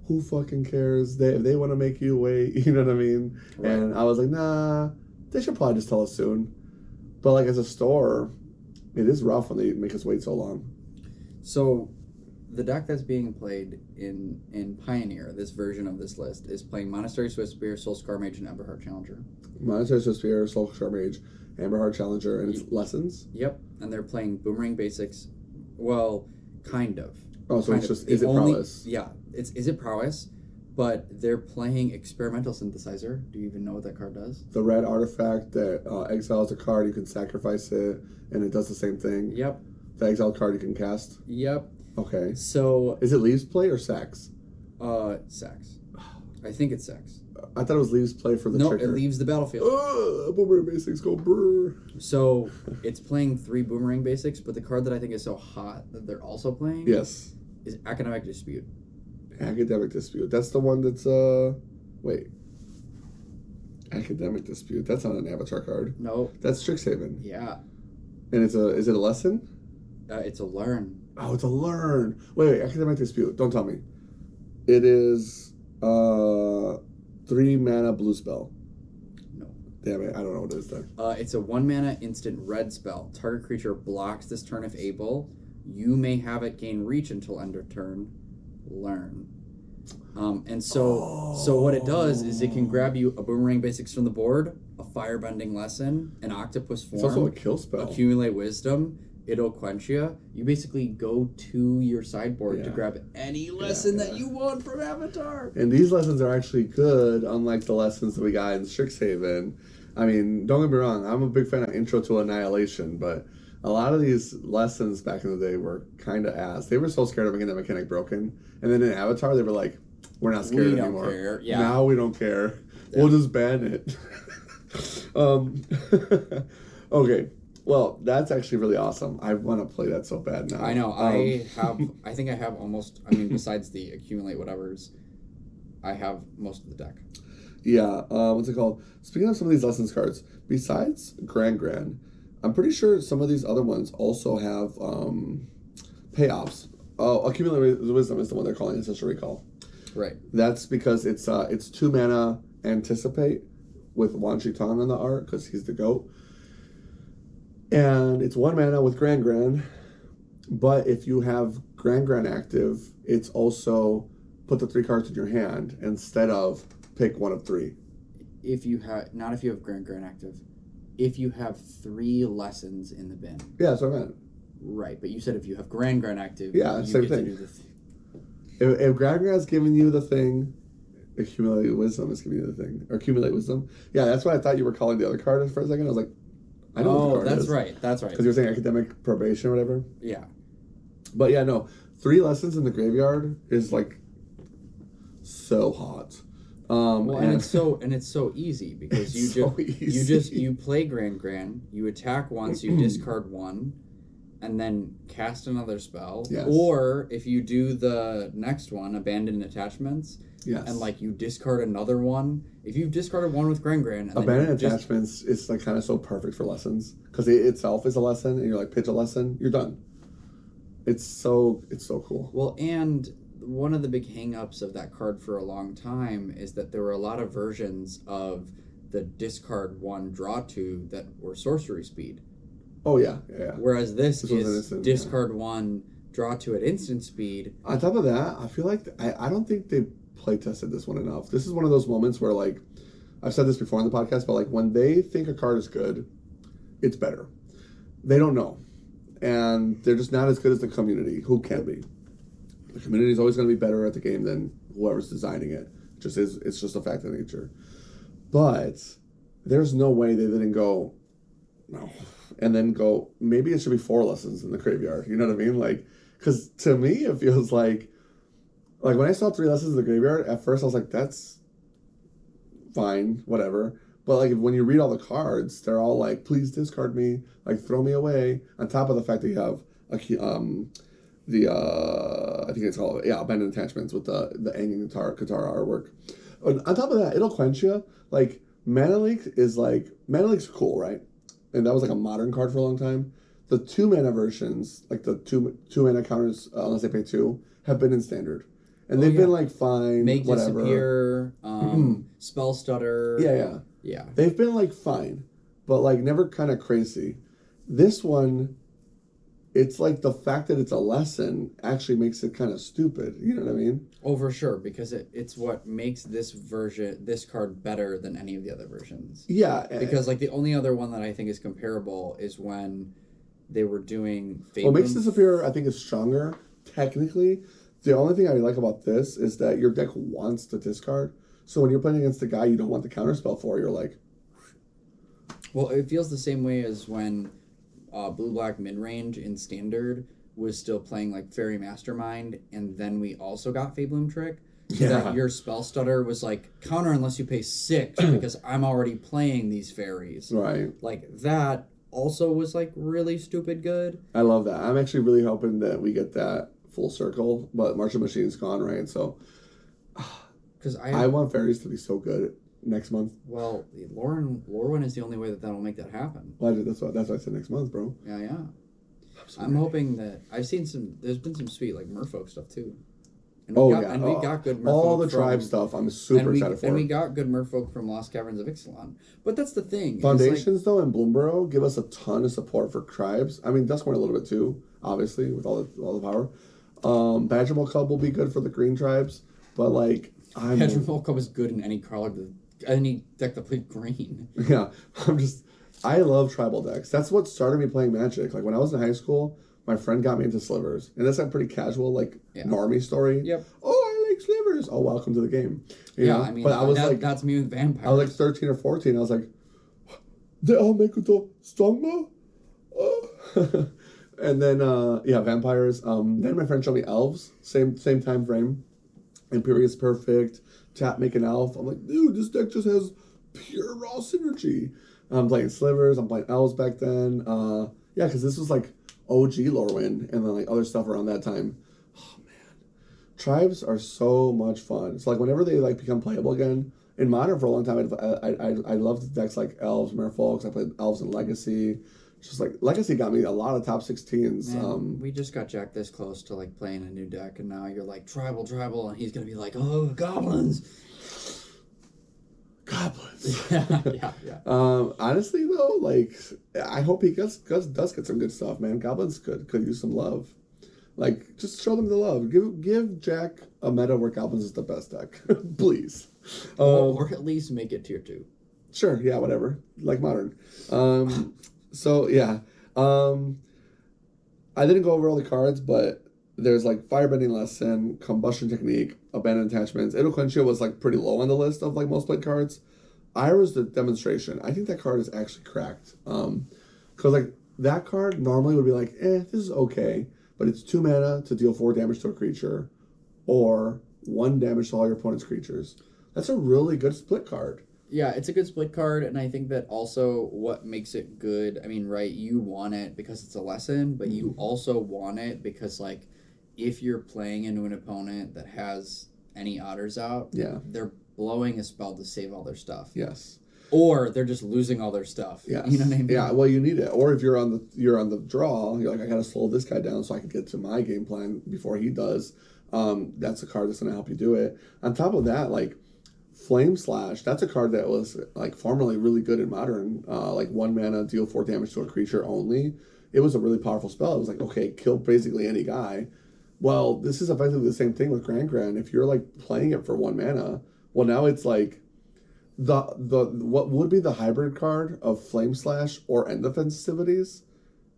S2: who fucking cares? If they want to make you wait, you know what I mean? Right. And I was like, nah, they should probably just tell us soon. But like as a store, it is rough when they make us wait so long. So
S1: the deck that's being played in Pioneer, this version of this list, is playing Monastery Swiftspear, Soulscar Mage, and Emberheart Challenger.
S2: Monastery Swiftspear, Soulscar Mage, Emberheart Challenger, and it's lessons?
S1: Yep, and they're playing Boomerang Basics. Well, kind of.
S2: Oh, so it's just, is it prowess?
S1: Yeah, is it prowess? But they're playing Experimental Synthesizer. Do you even know what that card does?
S2: The red artifact that exiles a card, you can sacrifice it, and it does the same thing.
S1: Yep.
S2: The exiled card you can cast?
S1: Yep.
S2: Okay.
S1: So...
S2: Is it Leaves Play or Sax?
S1: Sax. I think it's Sax.
S2: I thought it was Leaves Play for the trigger.
S1: No, it leaves the battlefield.
S2: Boomerang Basics go brr.
S1: So, it's playing 3 Boomerang Basics, but the card that I think is so hot that they're also playing...
S2: Yes.
S1: ...is Academic Dispute.
S2: Academic Dispute. That's the one that's, wait. Academic Dispute. That's not an avatar card.
S1: No.
S2: That's Strixhaven.
S1: Yeah.
S2: And is it a lesson?
S1: It's a learn.
S2: Oh, it's a learn. Wait, Academic Dispute. Don't tell me. It is 3 mana blue spell.
S1: No.
S2: Damn it, I don't know what it is then.
S1: It's a 1 mana instant red spell. Target creature blocks this turn if able. You may have it gain reach until end of turn. Learn. And so what it does is it can grab you a Boomerang Basics from the board, a Firebending Lesson, an Octopus Form.
S2: It's also a kill spell.
S1: Accumulate Wisdom. It'll quench you. You basically go to your sideboard to grab any lesson that you want from Avatar.
S2: And these lessons are actually good, unlike the lessons that we got in Strixhaven. I mean, don't get me wrong, I'm a big fan of Intro to Annihilation, but a lot of these lessons back in the day were kind of ass. They were so scared of making that mechanic broken. And then in Avatar, they were like, we're not scared anymore.
S1: We don't care. Yeah.
S2: Now we don't care. Yeah. We'll just ban it. Okay. Well, that's actually really awesome. I want to play that so bad now.
S1: I know. I think I have almost, I mean, besides the accumulate whatevers, I have most of the deck.
S2: Yeah. What's it called? Speaking of some of these lessons cards, besides Grand, I'm pretty sure some of these other ones also have payoffs. Oh, Accumulate Wisdom is the one they're calling Essential Recall.
S1: Right.
S2: That's because it's 2 mana Anticipate with Wan Shi Tong on the art, because he's the GOAT. And it's 1 mana with Grand. But if you have Grand active, it's also put the 3 cards in your hand instead of pick one of 3.
S1: Not if you have Grand active. If you have 3 lessons in the bin.
S2: Yeah, that's what I meant.
S1: Right, but you said if you have Grand active,
S2: yeah,
S1: you
S2: same
S1: get
S2: thing.
S1: to do
S2: If Grand's giving you the thing, Accumulate Wisdom is giving you the thing. Or Accumulate Wisdom. Yeah, that's what I thought you were calling the other card for a second. I was like, I know what the card
S1: that's
S2: is.
S1: right. That's right.
S2: Because you're saying academic probation or whatever.
S1: Yeah.
S2: But yeah, no. 3 lessons in the graveyard is like so hot.
S1: And it's so easy because you play Gran, you attack once, you discard 1, and then cast another spell.
S2: Yes.
S1: Or if you do the next one, Abandoned Attachments,
S2: yes.
S1: and like you discard another one. If you've discarded 1 with Gran, and
S2: Abandoned Attachments is like kind of so perfect for lessons because it itself is a lesson, and you're like pitch a lesson, you're done. It's so cool.
S1: Well, and one of the big hang-ups of that card for a long time is that there were a lot of versions of the discard 1, draw 2 that were sorcery speed.
S2: Oh yeah.
S1: Whereas this is instant, discard 1, draw 2 at instant speed.
S2: On top of that, I feel like I don't think they play tested this one enough. This is one of those moments where, like, I've said this before in the podcast, but like when they think a card is good, it's better. They don't know. And they're just not as good as the community, who can be. The community is always going to be better at the game than whoever's designing it. It's just a fact of nature. But there's no way they didn't go, no, and then go, maybe it should be 4 lessons in the graveyard. You know what I mean? Like, because to me, it feels like when I saw 3 lessons in the graveyard, at first I was like, that's fine, whatever. But like when you read all the cards, they're all like, please discard me, like throw me away. On top of the fact that you have I think it's called Abandoned Attachments with the hanging guitar artwork. On top of that, it'll quench you. Like Mana Leak's cool, right? And that was like a modern card for a long time. The 2 mana versions, like the two mana counters, unless they pay 2, have been in standard. And they've been like fine,
S1: Make
S2: whatever.
S1: Disappear, Spell Stutter.
S2: Yeah. They've been like fine, but like never kind of crazy. This one, it's like the fact that it's a lesson actually makes it kind of stupid. You know what I mean?
S1: Oh, for sure, because it's what makes this card better than any of the other versions.
S2: Yeah.
S1: Because like the only other one that I think is comparable is when they were doing Fable.
S2: What makes Disappear, I think, is stronger, technically. The only thing I like about this is that your deck wants to discard. So when you're playing against a guy you don't want the counterspell for, you're like...
S1: Well, it feels the same way as when Blue-Black mid-range in Standard was still playing like Fairy Mastermind, and then we also got Fabloom Trick. So that your Spell Stutter was like, counter unless you pay 6, because I'm already playing these fairies.
S2: Right.
S1: Like, that also was like really stupid good.
S2: I love that. I'm actually really hoping that we get that full circle, but Martial Machine's gone, right? So...
S1: Because
S2: I want fairies to be so good next month.
S1: Well, Lorwyn is the only way that'll make that happen.
S2: Well, that's why I said next month, bro.
S1: Yeah. I'm hoping that there's been some sweet like Merfolk stuff too. And we got good Merfolk.
S2: All the tribe stuff, I'm super excited for.
S1: And we got good Merfolk from Lost Caverns of Ixalan. But that's the thing.
S2: Foundations though in Bloomborough give us a ton of support for tribes. I mean, Duskmourn a little bit too, obviously with all the power. Badgermole Cub will be good for the green tribes, but like.
S1: Badgermole Cub is good in any deck that plays green.
S2: Yeah, I love tribal decks. That's what started me playing Magic. Like when I was in high school, my friend got me into Slivers, and that's a pretty casual, like normie story.
S1: Yep.
S2: Oh, I like Slivers. Oh, welcome to the game. You know?
S1: I mean,
S2: but I was
S1: that's me with Vampires.
S2: I was like 13 or 14. I was like, they all make it to Strongbow. Oh. And then Vampires. Then my friend showed me Elves. Same time frame. Imperious Perfect, tap make an elf. I'm like, dude, this deck just has pure raw synergy. I'm playing Slivers, I'm playing elves back then. Because this was like OG Lorwyn, and then like other stuff around that time. Oh man, tribes are so much fun. It's like whenever they like become playable again. In Modern for a long time, I loved decks like Elves, Merfolks. I played Elves in Legacy. Just like Legacy got me a lot of top 16s.
S1: Man, we just got Jack this close to like playing a new deck, and now you're like tribal, and he's gonna be like, oh, goblins. Yeah.
S2: Honestly though, like I hope he does get some good stuff, man. Goblins could use some love. Like just show them the love. Give Jack a meta where Goblins is the best deck, please.
S1: Or at least make it tier 2.
S2: Sure, yeah, whatever. Like Modern. So yeah, I didn't go over all the cards, but there's like Firebending Lesson, Combustion Technique, Abandoned Attachments. Eloquentia was like pretty low on the list of like most played cards. Ira's the Demonstration. I think that card is actually cracked. Because, like, that card normally would be like, this is okay. But it's 2 mana to deal 4 damage to a creature. Or 1 damage to all your opponent's creatures. That's a really good split card.
S1: Yeah, it's a good split card, and I think that also what makes it good, I mean, right, you want it because it's a lesson, but you also want it because, like, if you're playing into an opponent that has any otters out, they're blowing a spell to save all their stuff.
S2: Yes.
S1: Or they're just losing all their stuff.
S2: Yes.
S1: You know what I mean?
S2: Yeah, well, you need it. Or if you're on the draw, you're like, I gotta slow this guy down so I can get to my game plan before he does. That's a card that's gonna help you do it. On top of that, like, Flame Slash, that's a card that was, like, formerly really good in Modern. Like, 1 mana, deal 4 damage to a creature only. It was a really powerful spell. It was like, okay, kill basically any guy. Well, this is effectively the same thing with Gran. If you're, like, playing it for 1 mana, well, now it's like the what would be the hybrid card of Flame Slash or End Defense Sensitivities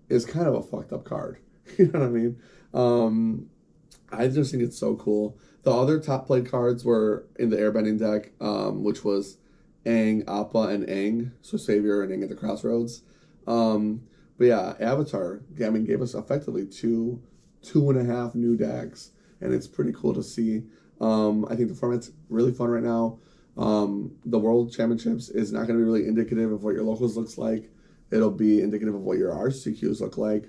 S2: is kind of a fucked up card. You know what I mean? I just think it's so cool. The other top played cards were in the Airbending deck, which was Aang, Appa, and Aang, so Savior and Aang at the Crossroads. But yeah, Avatar, I mean, gave us effectively two and a half new decks, and it's pretty cool to see. I think the format's really fun right now. The World Championships is not going to be really indicative of what your locals looks like. It'll be indicative of what your RCQs look like.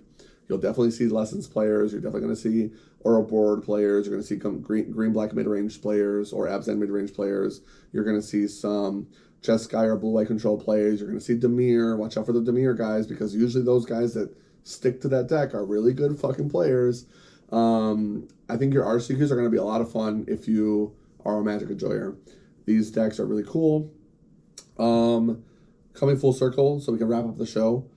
S2: You'll definitely see Lessons players. You're definitely going to see Aura Board players. You're going to see green-black mid-range players or Abzan mid-range players. You're going to see some Jeskai or blue-white control players. You're going to see Dimir. Watch out for the Dimir guys, because usually those guys that stick to that deck are really good fucking players. I think your RCQs are going to be a lot of fun if you are a Magic enjoyer. These decks are really cool. Coming full circle, so we can wrap up the show.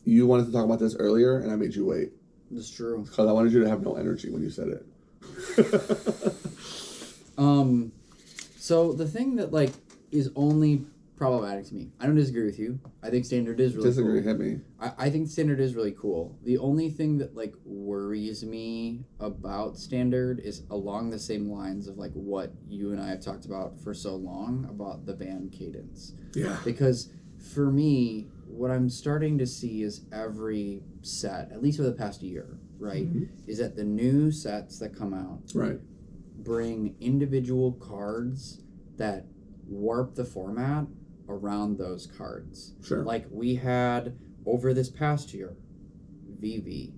S2: You wanted to talk about this earlier, and I made you wait.
S1: That's true.
S2: Because I wanted you to have no energy when you said it.
S1: So the thing that, like, is only problematic to me, I don't disagree with you. I think Standard is really
S2: Disagree,
S1: cool.
S2: hit me.
S1: I think Standard is really cool. The only thing that, like, worries me about Standard is along the same lines of, like, what you and I have talked about for so long about the ban cadence.
S2: Yeah.
S1: Because for me, what I'm starting to see is every set, at least for the past year, right, is that the new sets that come out bring individual cards that warp the format around those cards.
S2: Sure.
S1: Like we had over this past year, Vivi,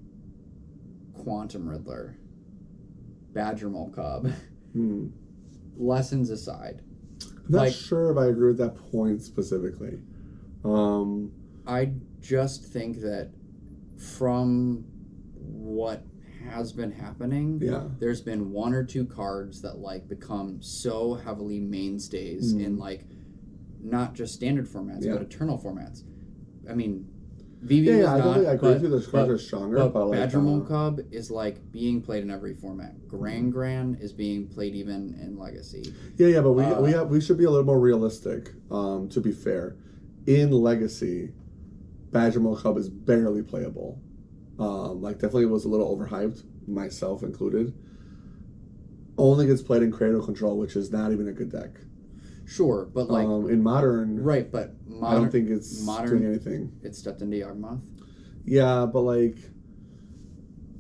S1: Quantum Riddler, Badger Mole Cub. Lessons aside.
S2: I'm not sure if I agree with that point specifically.
S1: I just think that from what has been happening, there's been 1 or 2 cards that like become so heavily mainstays in like not just standard formats but eternal formats. I mean, Vivi was
S2: I
S1: not,
S2: I agree with you. Those cards are stronger, but like,
S1: Badger Mole Cub is like being played in every format. Gran is being played even in Legacy.
S2: Yeah, but we should be a little more realistic. To be fair, in Legacy, Badger Mole Cub is barely playable. Like definitely was a little overhyped, myself included. Only gets played in Cradle Control, which is not even a good deck.
S1: Sure, but like
S2: in Modern,
S1: but Modern,
S2: I don't think it's doing anything.
S1: It stepped into Yawgmoth.
S2: Yeah, but like,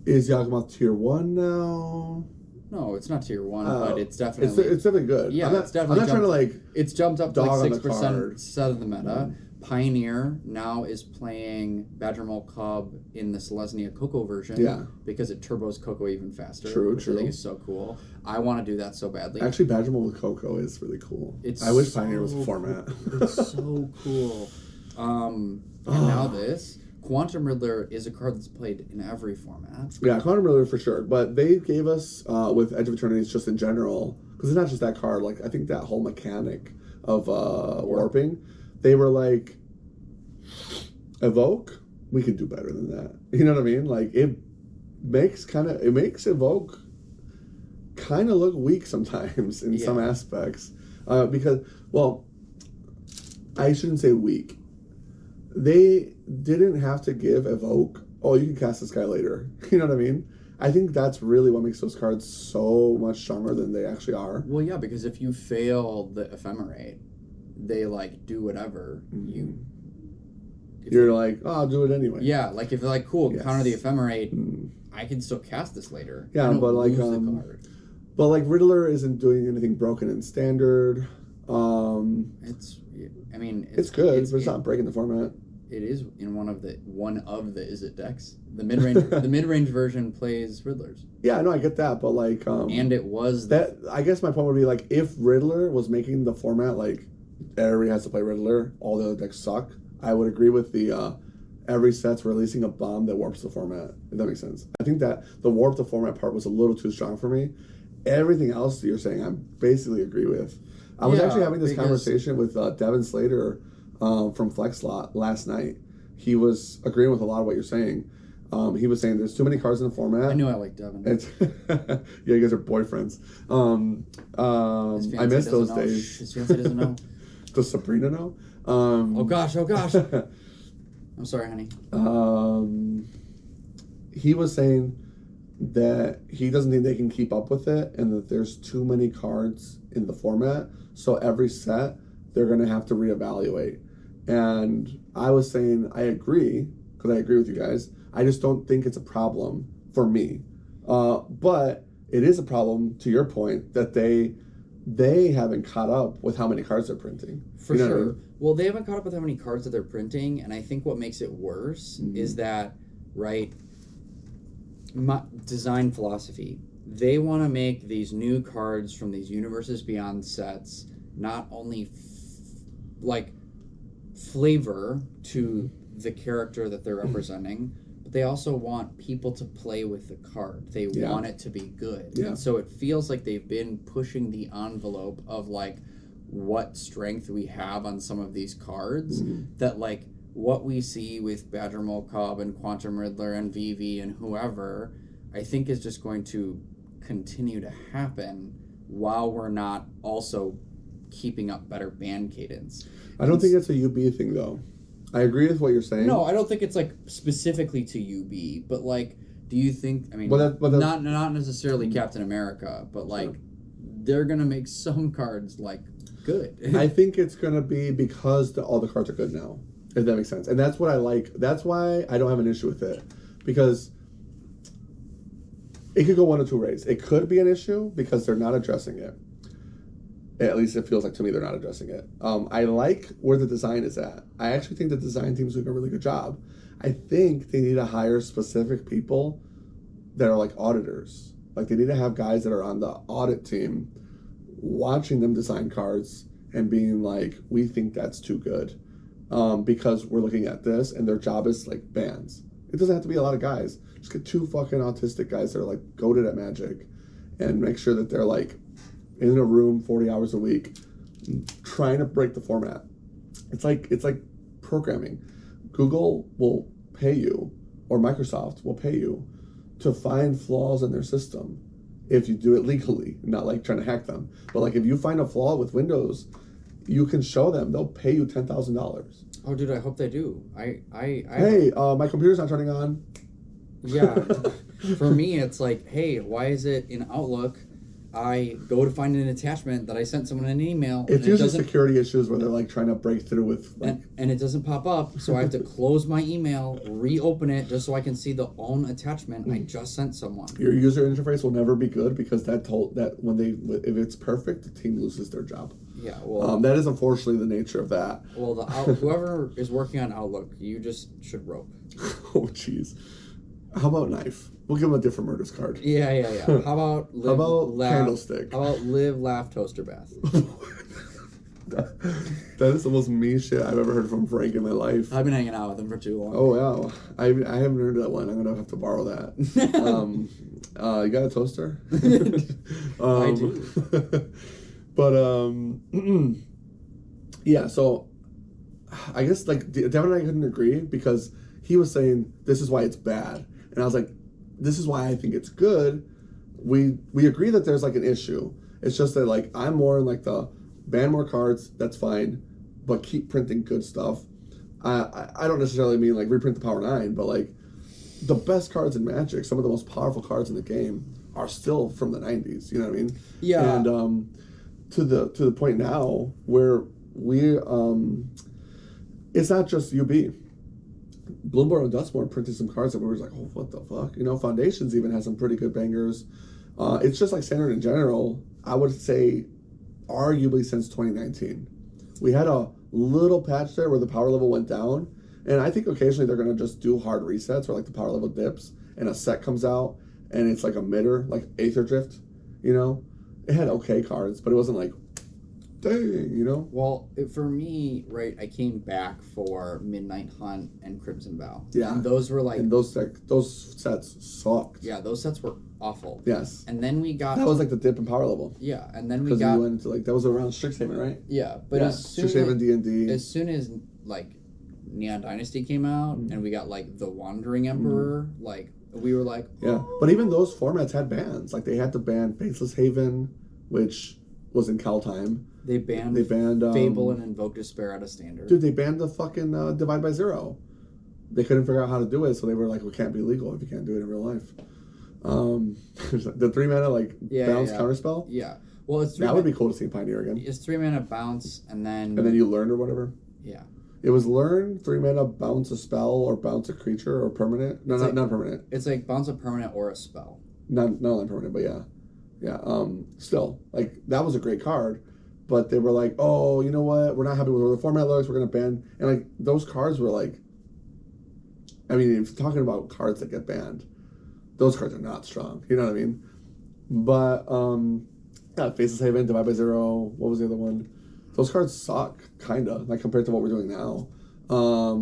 S2: is Yawgmoth tier 1 now?
S1: No, it's not tier 1, but it's definitely
S2: it's definitely good.
S1: Yeah,
S2: it's definitely. I'm not trying to like.
S1: It's jumped up to like 6%
S2: of
S1: the meta. Pioneer now is playing Badger Mole Cub in the Selesnya Coco version because it turbos Coco even faster.
S2: True.
S1: I think is so cool. I want to do that so badly.
S2: Actually, Badger Mole with Coco is really cool. I wish Pioneer was a format.
S1: It's so cool. And now this. Quantum Riddler is a card that's played in every format.
S2: Yeah, Quantum Riddler for sure. But they gave us, with Edge of Eternities just in general, because it's not just that card, like I think that whole mechanic of warping, they were like, Evoke, we could do better than that. You know what I mean? Like it makes Evoke kind of look weak sometimes in some aspects. Because, well, I shouldn't say weak. They didn't have to give Evoke, oh, you can cast this guy later. You know what I mean? I think that's really what makes those cards so much stronger than they actually are.
S1: Well, yeah, because if you fail the Ephemerate, they like do whatever.
S2: you're like, oh, I'll do it anyway.
S1: Yeah, like if they're like, cool,
S2: Yes.
S1: counter the ephemerate, I can still cast this later.
S2: Yeah,
S1: I don't
S2: but like,
S1: lose the card.
S2: but like Riddler isn't doing anything broken in standard.
S1: It's
S2: good, but it's not breaking the format.
S1: It is in one of the Is It decks. The mid range the mid range version plays Riddlers.
S2: Yeah, no, I get that, but like,
S1: and it was
S2: that. I guess my point would be like, if Riddler was making the format like everybody has to play Riddler, all the other decks suck. I would agree with the every set's releasing a bomb that warps the format. If that makes sense. I think that the warp the format part was a little too strong for me. Everything else that you're saying, I basically agree with. I was actually having this conversation with Devin Slater from FlexLot last night. He was agreeing with a lot of what you're saying. He was saying there's too many cards in the format.
S1: I knew I liked Devin.
S2: Yeah, you guys are boyfriends. I miss those days.
S1: His fiance doesn't know.
S2: Does Sabrina know?
S1: Oh gosh. I'm sorry, honey.
S2: He was saying that he doesn't think they can keep up with it and that there's too many cards in the format. So every set, they're going to have to reevaluate. And I was saying, I agree, because I agree with you guys. I just don't think it's a problem for me. But it is a problem, to your point, that they haven't caught up with how many cards they're printing.
S1: For sure. What I mean? Well, they haven't caught up with how many cards that they're printing, and I think what makes it worse is that, right, design philosophy. They want to make these new cards from these Universes Beyond sets not only flavor to the character that they're representing, but they also want people to play with the card. They want it to be good.
S2: Yeah.
S1: And so it feels like they've been pushing the envelope of like what strength we have on some of these cards, that like what we see with Badger Molcob and Quantum Riddler and Vivi and whoever, I think is just going to continue to happen while we're not also keeping up better band cadence.
S2: I don't think it's a UB thing, though. I agree with what you're saying.
S1: No, I don't think it's like specifically to UB, but like, do you think? I mean, not necessarily Captain America, but like, they're gonna make some cards like good.
S2: I think it's gonna be because all the cards are good now, if that makes sense, and that's what I like. That's why I don't have an issue with it, because it could go one of two ways. It could be an issue because they're not addressing it. At least it feels like to me they're not addressing it. I like where the design is at. I actually think the design team's doing a really good job. I think they need to hire specific people that are like auditors. Like they need to have guys that are on the audit team watching them design cards and being like, we think that's too good because we're looking at this, and their job is like bands. It doesn't have to be a lot of guys. Just get two fucking autistic guys that are like goated at Magic and make sure that they're like in a room 40 hours a week trying to break the format. It's like programming. Google will pay you, or Microsoft will pay you, to find flaws in their system if you do it legally, not like trying to hack them. But like if you find a flaw with Windows, you can show them. They'll pay you $10,000.
S1: Oh, dude, I hope they do. Hey,
S2: my computer's not turning on.
S1: Yeah. For me, it's like, hey, why is it in Outlook? I go to find an attachment that I sent someone in an email.
S2: It's usually security issues where they're like trying to break through with like,
S1: and it doesn't pop up, so I have to close my email, reopen it just so I can see the own attachment I just sent someone.
S2: Your user interface will never be good because that if it's perfect, the team loses their job.
S1: Yeah, well,
S2: that is unfortunately the nature of that.
S1: Well, whoever is working on Outlook, you just should rope.
S2: Oh, jeez. How about knife? We'll give him a different murders card.
S1: Yeah. How about
S2: candlestick?
S1: How about live, laugh, toaster bath?
S2: That is the most me shit I've ever heard from Frank in my life.
S1: I've been hanging out with him for too long.
S2: Oh wow, I haven't heard that one. I'm gonna have to borrow that. You got a toaster?
S1: I do.
S2: But yeah. So I guess like Devin and I couldn't agree because he was saying this is why it's bad, and I was like, this is why I think it's good. We agree that there's like an issue. It's just that like I'm more in like the ban more cards, that's fine, but keep printing good stuff. I don't necessarily mean like reprint the Power 9, but like the best cards in Magic, some of the most powerful cards in the game are still from the 90s, you know what I mean?
S1: Yeah.
S2: And to the point now where we it's not just UB. Bloomberg and Dustmore printed some cards that we were like, oh, what the fuck? You know, Foundations even has some pretty good bangers. It's just like Standard in general, I would say, arguably since 2019. We had a little patch there where the power level went down, and I think occasionally they're going to just do hard resets where like the power level dips and a set comes out and it's like a mitter, like Aether Drift, you know? It had okay cards, but it wasn't like, dang, you know?
S1: Well, for me, right, I came back for Midnight Hunt and Crimson Vow.
S2: Yeah.
S1: And those were like...
S2: And those sets sucked.
S1: Yeah, those sets were awful.
S2: Yes.
S1: And then we got...
S2: That was like the dip in power level.
S1: Yeah, and then we
S2: Because
S1: got...
S2: we went into like, that was around Strixhaven, right?
S1: Yeah, but as soon
S2: Strixhaven, D&D.
S1: As soon as, like, Neon Dynasty came out, and we got, like, the Wandering Emperor, like, we were like...
S2: Yeah, but even those formats had bans. Like, they had to ban Faceless Haven, which was in Cal time.
S1: They banned Fable and Invoke Despair out of Standard.
S2: Dude, they banned the fucking Divide by Zero. They couldn't figure out how to do it, so they were like, "We can't be legal if you can't do it in real life." The 3 mana bounce counterspell.
S1: Yeah, well, it's
S2: that would be cool to see in Pioneer again.
S1: It's 3 mana bounce, and then
S2: you learn or whatever.
S1: Yeah,
S2: it was learn 3 mana bounce a spell or bounce a creature or permanent. No, not permanent.
S1: It's like bounce a permanent or a spell.
S2: Not permanent, but yeah. Still, like that was a great card. But they were like, oh, you know what? We're not happy with where the format looks. We're going to ban. And, like, those cards were like... I mean, if you're talking about cards that get banned, those cards are not strong. You know what I mean? But, Faceless Haven, Divide by Zero, what was the other one? Those cards suck, kind of, like, compared to what we're doing now.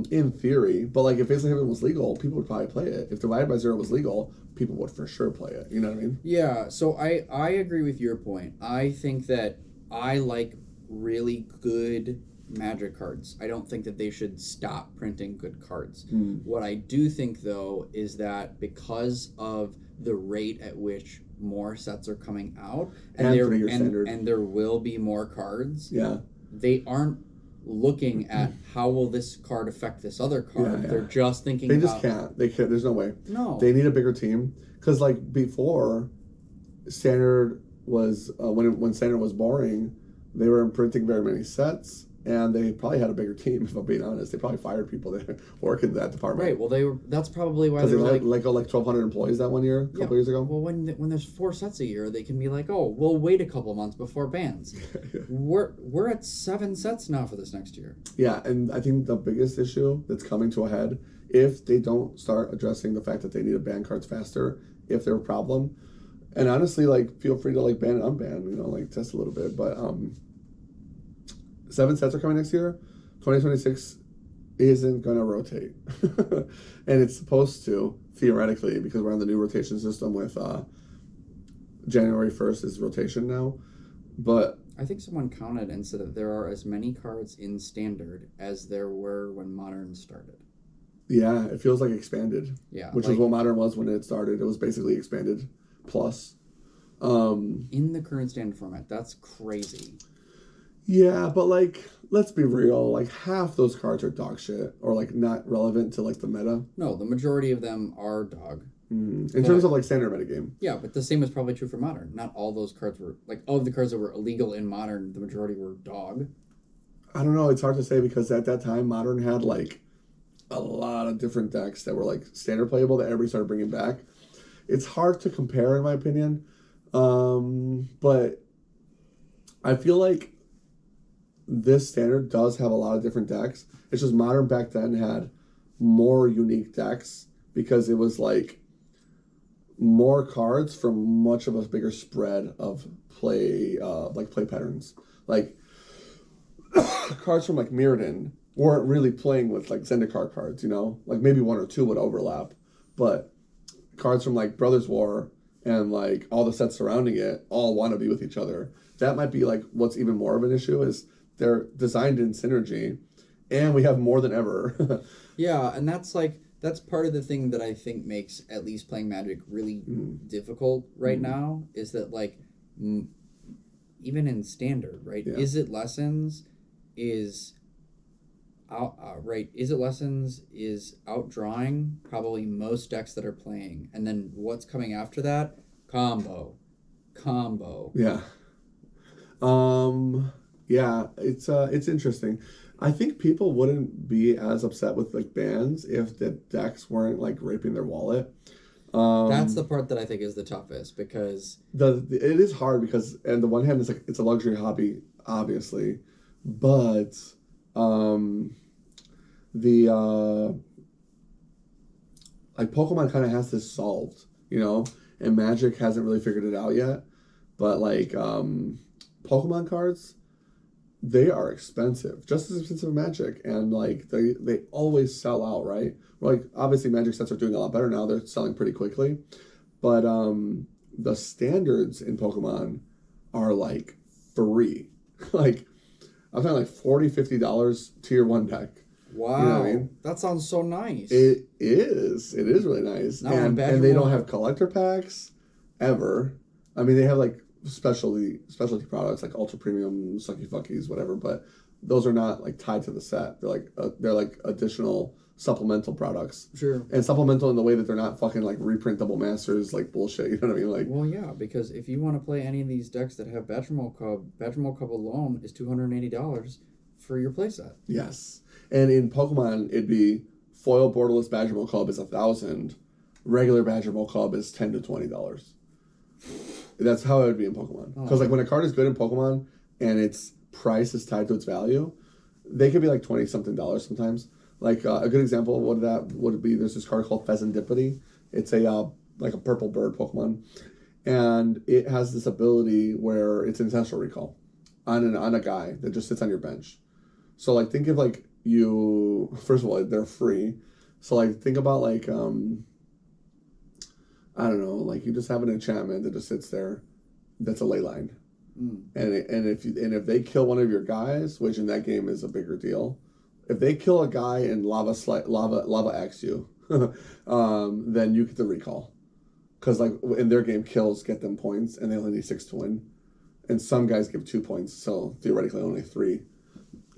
S2: In theory. But, like, if Faceless Haven was legal, people would probably play it. If Divide by Zero was legal, people would for sure play it. You know what I mean?
S1: Yeah, so I agree with your point. I think that I like really good Magic cards. I don't think that they should stop printing good cards. What I do think, though, is that because of the rate at which more sets are coming out, and there will be more cards, they aren't looking at how will this card affect this other card. They're just thinking
S2: they just can't. They can't. There's no way.
S1: No.
S2: They need a bigger team. Because, like, before, Standard was when Standard was boring, they were imprinting very many sets, and they probably had a bigger team. If I'm being honest, they probably fired people that work in that department.
S1: Right. Well, that's probably why
S2: they were like 1,200 employees that 1 year, a couple years ago.
S1: Well, when there's 4 sets a year, they can be like, oh, we'll wait a couple months before bans. We're at 7 sets now for this next year.
S2: Yeah, and I think the biggest issue that's coming to a head, if they don't start addressing the fact that they need to ban cards faster, if they're a problem. And honestly, like, feel free to, like, ban and unban, you know, like, test a little bit. But 7 sets are coming next year. 2026 isn't going to rotate. And it's supposed to, theoretically, because we're on the new rotation system with January 1st is rotation now. But
S1: I think someone counted and said that there are as many cards in Standard as there were when Modern started.
S2: Yeah, it feels like expanded.
S1: Yeah.
S2: Which is what Modern was when it started. It was basically expanded plus.
S1: In the current Standard format, that's crazy.
S2: Yeah, but, like, let's be real. Like, half those cards are dog shit or, like, not relevant to, like, the meta.
S1: No, the majority of them are dog.
S2: In terms of, like, Standard metagame.
S1: Yeah, but the same is probably true for Modern. Not all those cards were... Like, all of the cards that were illegal in Modern, the majority were dog.
S2: I don't know. It's hard to say because at that time, Modern had, like, a lot of different decks that were, like, Standard playable that everybody started bringing back. It's hard to compare, in my opinion. But I feel like this Standard does have a lot of different decks. It's just Modern back then had more unique decks because it was, like, more cards from much of a bigger spread of play patterns. Like, cards from, like, Mirrodin weren't really playing with, like, Zendikar cards, you know? Like, maybe 1 or 2 would overlap. But cards from, like, Brothers War and, like, all the sets surrounding it all want to be with each other. That might be, like, what's even more of an issue is they're designed in synergy, and we have more than ever.
S1: Yeah, and that's, like, that's part of the thing that I think makes at least playing Magic really difficult right now, is that, like, even in Standard, right?
S2: Yeah.
S1: Is It Lessons is outdrawing probably most decks that are playing, and then what's coming after that? Combo.
S2: Yeah. Yeah, it's interesting. I think people wouldn't be as upset with like bans if the decks weren't like raping their wallet.
S1: That's the part that I think is the toughest because
S2: it is hard because on the one hand it's like it's a luxury hobby, obviously, but the like Pokemon kind of has this solved, you know, and Magic hasn't really figured it out yet. But like Pokemon cards, they are expensive, just as expensive as Magic, and like they always sell out, right? Like obviously Magic sets are doing a lot better now; they're selling pretty quickly, but the standards in Pokemon are like free, like I'm talking like $40-$50 tier 1 deck.
S1: wow,
S2: You know what I mean?
S1: that sounds so nice.
S2: It is really nice,
S1: Now
S2: and they don't have collector packs ever. I mean, they have like specialty products like ultra premium sucky fuckies whatever, but those are not like tied to the set. They're like additional supplemental products.
S1: Sure.
S2: And supplemental in the way that they're not fucking like reprint double masters like bullshit. You know what I mean? Like,
S1: well, yeah, because if you want to play any of these decks that have Badgermole Cub alone is $280 for your playset.
S2: yes. And in Pokemon, it'd be foil borderless Badgermole Cub is $1,000. Regular Badgermole Cub is $10 to $20. That's how it would be in Pokemon. Because like when a card is good in Pokemon and its price is tied to its value, they could be like $20-something sometimes. Like a good example of what that would be, there's this card called Pheasantipity. It's a like a purple bird Pokemon, and it has this ability where it's intentional recall on a guy that just sits on your bench. So like think of like you first of all they're free, so like think about like I don't know, like you just have an enchantment that just sits there, that's a ley line, and if they kill one of your guys, which in that game is a bigger deal. If they kill a guy and lava X you, then you get the recall. Because like in their game, kills get them points, and they only need 6 to win. And some guys give 2 points, so theoretically only 3.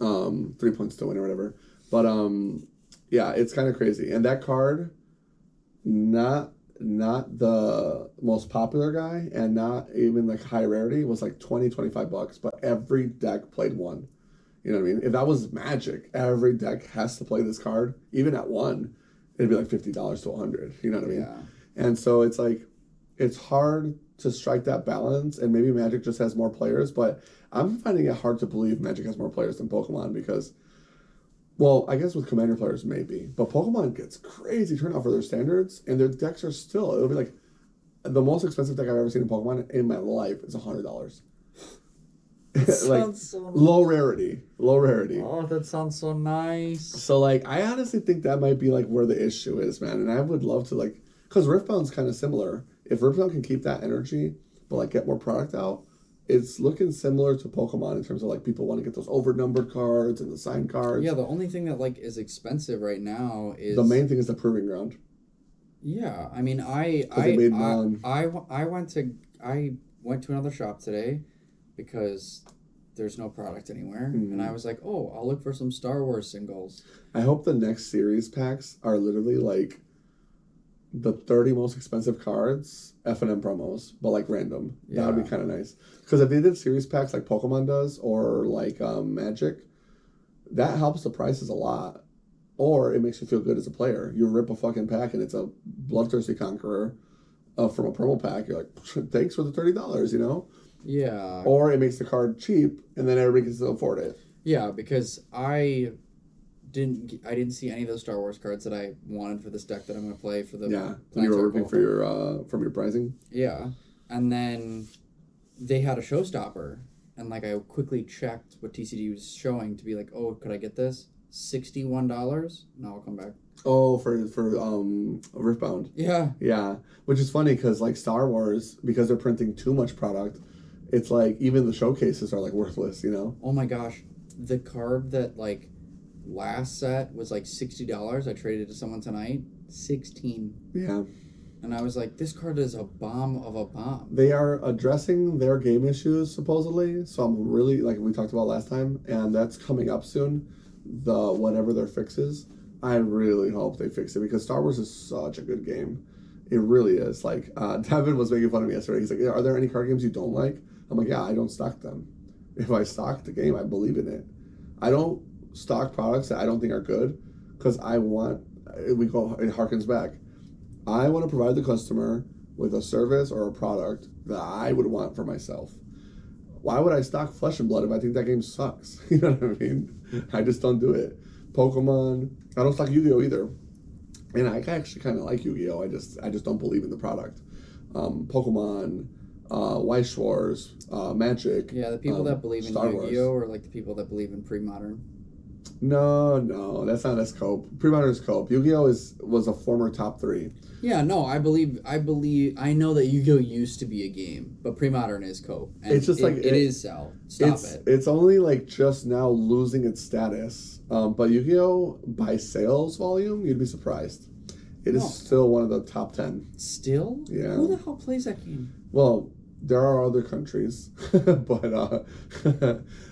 S2: 3 points to win or whatever. But yeah, it's kind of crazy. And that card, not the most popular guy, and not even like high rarity, was like $20-$25. But every deck played one. You know what I mean? If that was Magic, every deck has to play this card. Even at 1, it'd be like $50 to $100. You know what I mean?
S1: Yeah.
S2: And so it's like, it's hard to strike that balance. And maybe Magic just has more players, but I'm finding it hard to believe Magic has more players than Pokemon because, well, I guess with Commander players maybe, but Pokemon gets crazy turnout for their standards, and their decks are still, it'll be like, the most expensive deck I've ever seen in Pokemon in my life is $100. Like
S1: so
S2: low rarity.
S1: Oh, that sounds so nice.
S2: So like I honestly think that might be like where the issue is, man. And I would love to like, because Riftbound's kind of similar. If Riftbound can keep that energy but like get more product out, it's looking similar to Pokemon in terms of like people want to get those overnumbered cards and the signed cards.
S1: Yeah, the only thing that like is expensive right now is
S2: the main thing is the proving ground.
S1: Yeah, I mean I went to another shop today because there's no product anywhere, and I was like, oh, I'll look for some Star Wars singles.
S2: I hope the next series packs are literally like the 30 most expensive cards, F&M promos, but like random.
S1: Yeah.
S2: That would be kind of nice. Because if they did series packs like Pokemon does or like Magic, that helps the prices a lot. Or it makes you feel good as a player. You rip a fucking pack and it's a Bloodthirsty Conqueror from a promo pack. You're like, thanks for the $30, you know?
S1: Yeah.
S2: Or it makes the card cheap and then everybody can still afford it.
S1: Yeah, because I didn't see any of those Star Wars cards that I wanted for this deck that I'm going to play for the
S2: when you were ripping for your from your pricing.
S1: Yeah, and then they had a showstopper, and like I quickly checked what TCD was showing to be like, oh, could I get this? $61. No, I'll come back.
S2: Oh, for Riftbound.
S1: Yeah,
S2: which is funny because like Star Wars, because they're printing too much product, it's like even the showcases are like worthless, you know.
S1: Oh my gosh, the card that like last set was like $60. I traded it to someone tonight. 16.
S2: Yeah.
S1: And I was like, this card is a bomb of a bomb.
S2: They are addressing their game issues supposedly, so I'm really like we talked about last time, and that's coming up soon. The whatever their fix is, I really hope they fix it because Star Wars is such a good game. It really is. Like Devin was making fun of me yesterday. He's like, "Are there any card games you don't like?" I'm like, "Yeah, I don't stock them. If I stock the game, I believe in it. I don't stock products that I don't think are good because it harkens back. I want to provide the customer with a service or a product that I would want for myself. Why would I stock Flesh and Blood if I think that game sucks? You know what I mean? I just don't do it. Pokemon, I don't stock Yu-Gi-Oh either. And I actually kind of like Yu-Gi-Oh. I just don't believe in the product. Pokemon, Weiss Wars, Magic.
S1: Yeah, the people that believe in
S2: Star
S1: Yu-Gi-Oh
S2: Wars.
S1: are like the people that believe in pre-modern.
S2: No, that's not as cope. Pre-modern is cope. Yu-Gi-Oh was a former top 3.
S1: Yeah, no, I know that Yu-Gi-Oh used to be a game, but pre-modern is cope. And
S2: It's just
S1: it is Cell. Stop it.
S2: It's only like just now losing its status. But Yu-Gi-Oh by sales volume, you'd be surprised. It is still one of the top 10.
S1: Still?
S2: Yeah.
S1: Who the hell plays that game?
S2: Well, there are other countries, but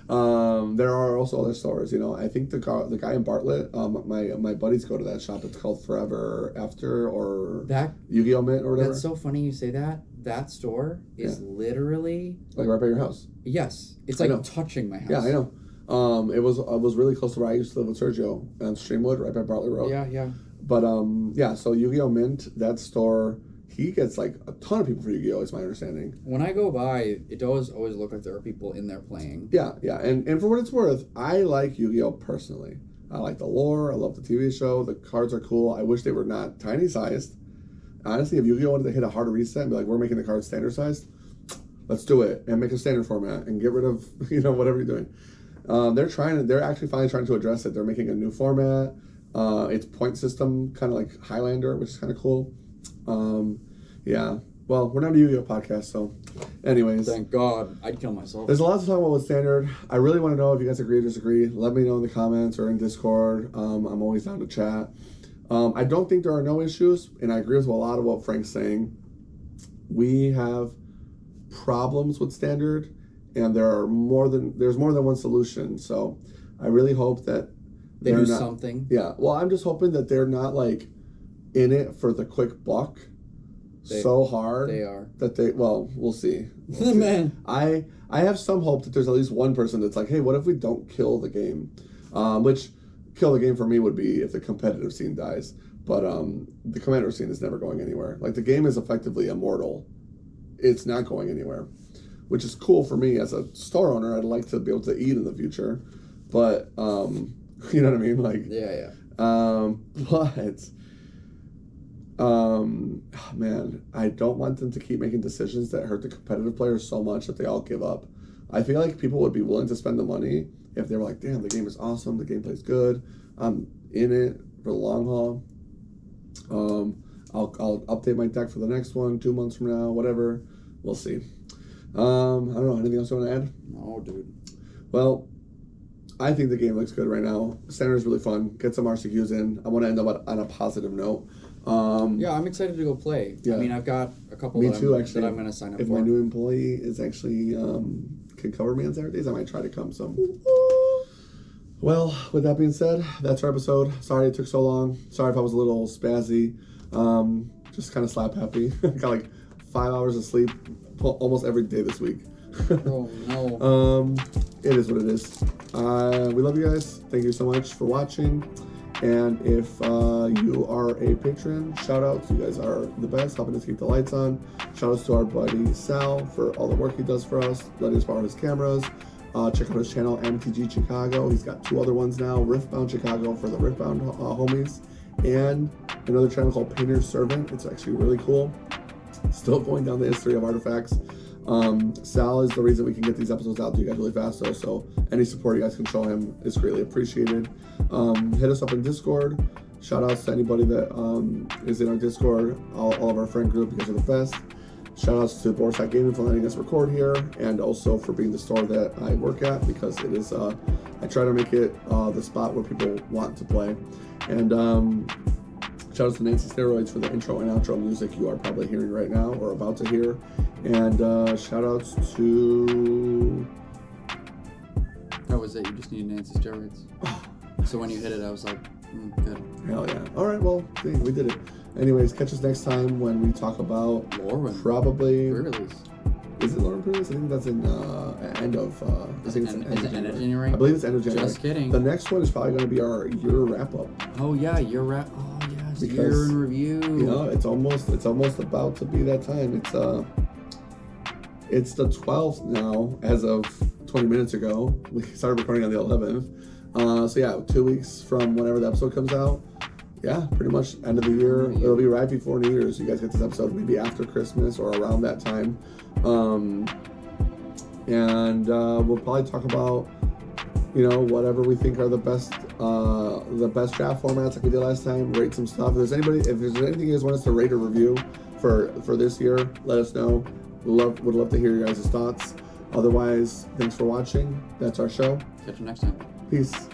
S2: there are also other stores. You know, I think the guy in Bartlett, my buddies go to that shop. It's called Forever After or
S1: That
S2: Yu-Gi-Oh Mint or whatever.
S1: That's so funny you say that. That store is literally
S2: like right by your house.
S1: Yes, it's like touching my house.
S2: Yeah, I know. It was really close to where I used to live with Sergio on Streamwood, right by Bartlett Road.
S1: Yeah.
S2: But so Yu-Gi-Oh Mint, that store, he gets like a ton of people for Yu-Gi-Oh, is my understanding.
S1: When I go by, it does always look like there are people in there playing.
S2: Yeah, and for what it's worth, I like Yu-Gi-Oh personally. I like the lore, I love the TV show, the cards are cool. I wish they were not tiny sized. Honestly, if Yu-Gi-Oh wanted to hit a harder reset and be like, we're making the cards standard sized, let's do it and make a standard format and get rid of, whatever you're doing. They're actually finally trying to address it. They're making a new format. It's point system, kind of like Highlander, which is kind of cool. Yeah. Well, we're not a Yu-Gi-Oh podcast, so anyways.
S1: Thank God. I'd kill myself.
S2: There's a lot to talk about with Standard. I really want to know if you guys agree or disagree. Let me know in the comments or in Discord. I'm always down to chat. I don't think there are no issues, and I agree with a lot of what Frank's saying. We have problems with Standard, and there's more than one solution. So I really hope that
S1: they do something.
S2: Yeah. Well, I'm just hoping that they're not like in it for the quick buck so hard.
S1: They are.
S2: We'll see. We'll see.
S1: Man.
S2: I have some hope that there's at least one person that's like, hey, what if we don't kill the game? Which kill the game for me would be if the competitive scene dies. But the commander scene is never going anywhere. Like, the game is effectively immortal. It's not going anywhere, which is cool for me as a store owner. I'd like to be able to eat in the future, but you know what I mean? Like,
S1: yeah.
S2: Man, I don't want them to keep making decisions that hurt the competitive players so much that they all give up. I feel like people would be willing to spend the money if they were like, damn, the game is awesome, the gameplay's good, I'm in it for the long haul. I'll update my deck for the next one 2 months from now, whatever. We'll see. I don't know, anything else you want to add?
S1: No, dude.
S2: Well, I think the game looks good right now. Standard is really fun. Get some RCQs in. I want to end up on a positive note.
S1: Yeah, I'm excited to go play.
S2: Yeah.
S1: I mean, I've got a couple
S2: Me
S1: that
S2: too,
S1: I'm going to sign up
S2: if
S1: for.
S2: my new employee is actually can cover me on Saturdays, I might try to come some. Well, with that being said, that's our episode. Sorry it took so long. Sorry if I was a little spazzy. Just kind of slap happy. Got like 5 hours of sleep almost every day this week.
S1: Oh, no.
S2: It is what it is. We love you guys. Thank you so much for watching. And if you are a patron, shout outs. You guys are the best, helping us keep the lights on. Shout outs to our buddy Sal for all the work he does for us, letting us borrow his cameras. Check out his channel, MTG Chicago. He's got 2 other ones now, Riftbound Chicago for the Riftbound homies, and another channel called Painter's Servant. It's actually really cool. Still going down the history of artifacts. Sal is the reason we can get these episodes out to you guys really fast, though, so any support you guys can show him is greatly appreciated. Hit us up in Discord. Shout outs to anybody that is in our Discord, all of our friend group. You guys are the best. Shout outs to Borsat Gaming for letting us record here, and also for being the store that I work at, because it is I try to make it the spot where people want to play. And shout outs to Nancy Steroids for the intro and outro music you are probably hearing right now or about to hear. And shout outs to...
S1: That was it. You just needed Nancy steroids. So when you hit it, I was like, good.
S2: Hell yeah. All right, well, we did it. Anyways, catch us next time when we talk about
S1: Lorwyn.
S2: probably...
S1: Pre-release.
S2: Is it Lorwyn Premiers? I think that's in end of. I think it's
S1: Is
S2: end
S1: it
S2: of
S1: end of
S2: January.
S1: January?
S2: I believe it's end of January.
S1: Just kidding.
S2: The next one is probably going to be our year wrap up.
S1: Oh yeah, Oh yes,
S2: Because,
S1: year in review.
S2: You know, it's almost about to be that time. It's the 12th now, as of 20 minutes ago. We started recording on the 11th. So yeah, 2 weeks from whenever the episode comes out. Yeah, pretty much end of the year. It'll be right before New Year's. You guys get this episode maybe after Christmas or around that time. And we'll probably talk about, you know, whatever we think are the best draft formats like we did last time. Rate some stuff. If there's anything you guys want us to rate or review for this year, let us know. Would love to hear your guys' thoughts. Otherwise, thanks for watching. That's our show.
S1: Catch you next time.
S2: Peace.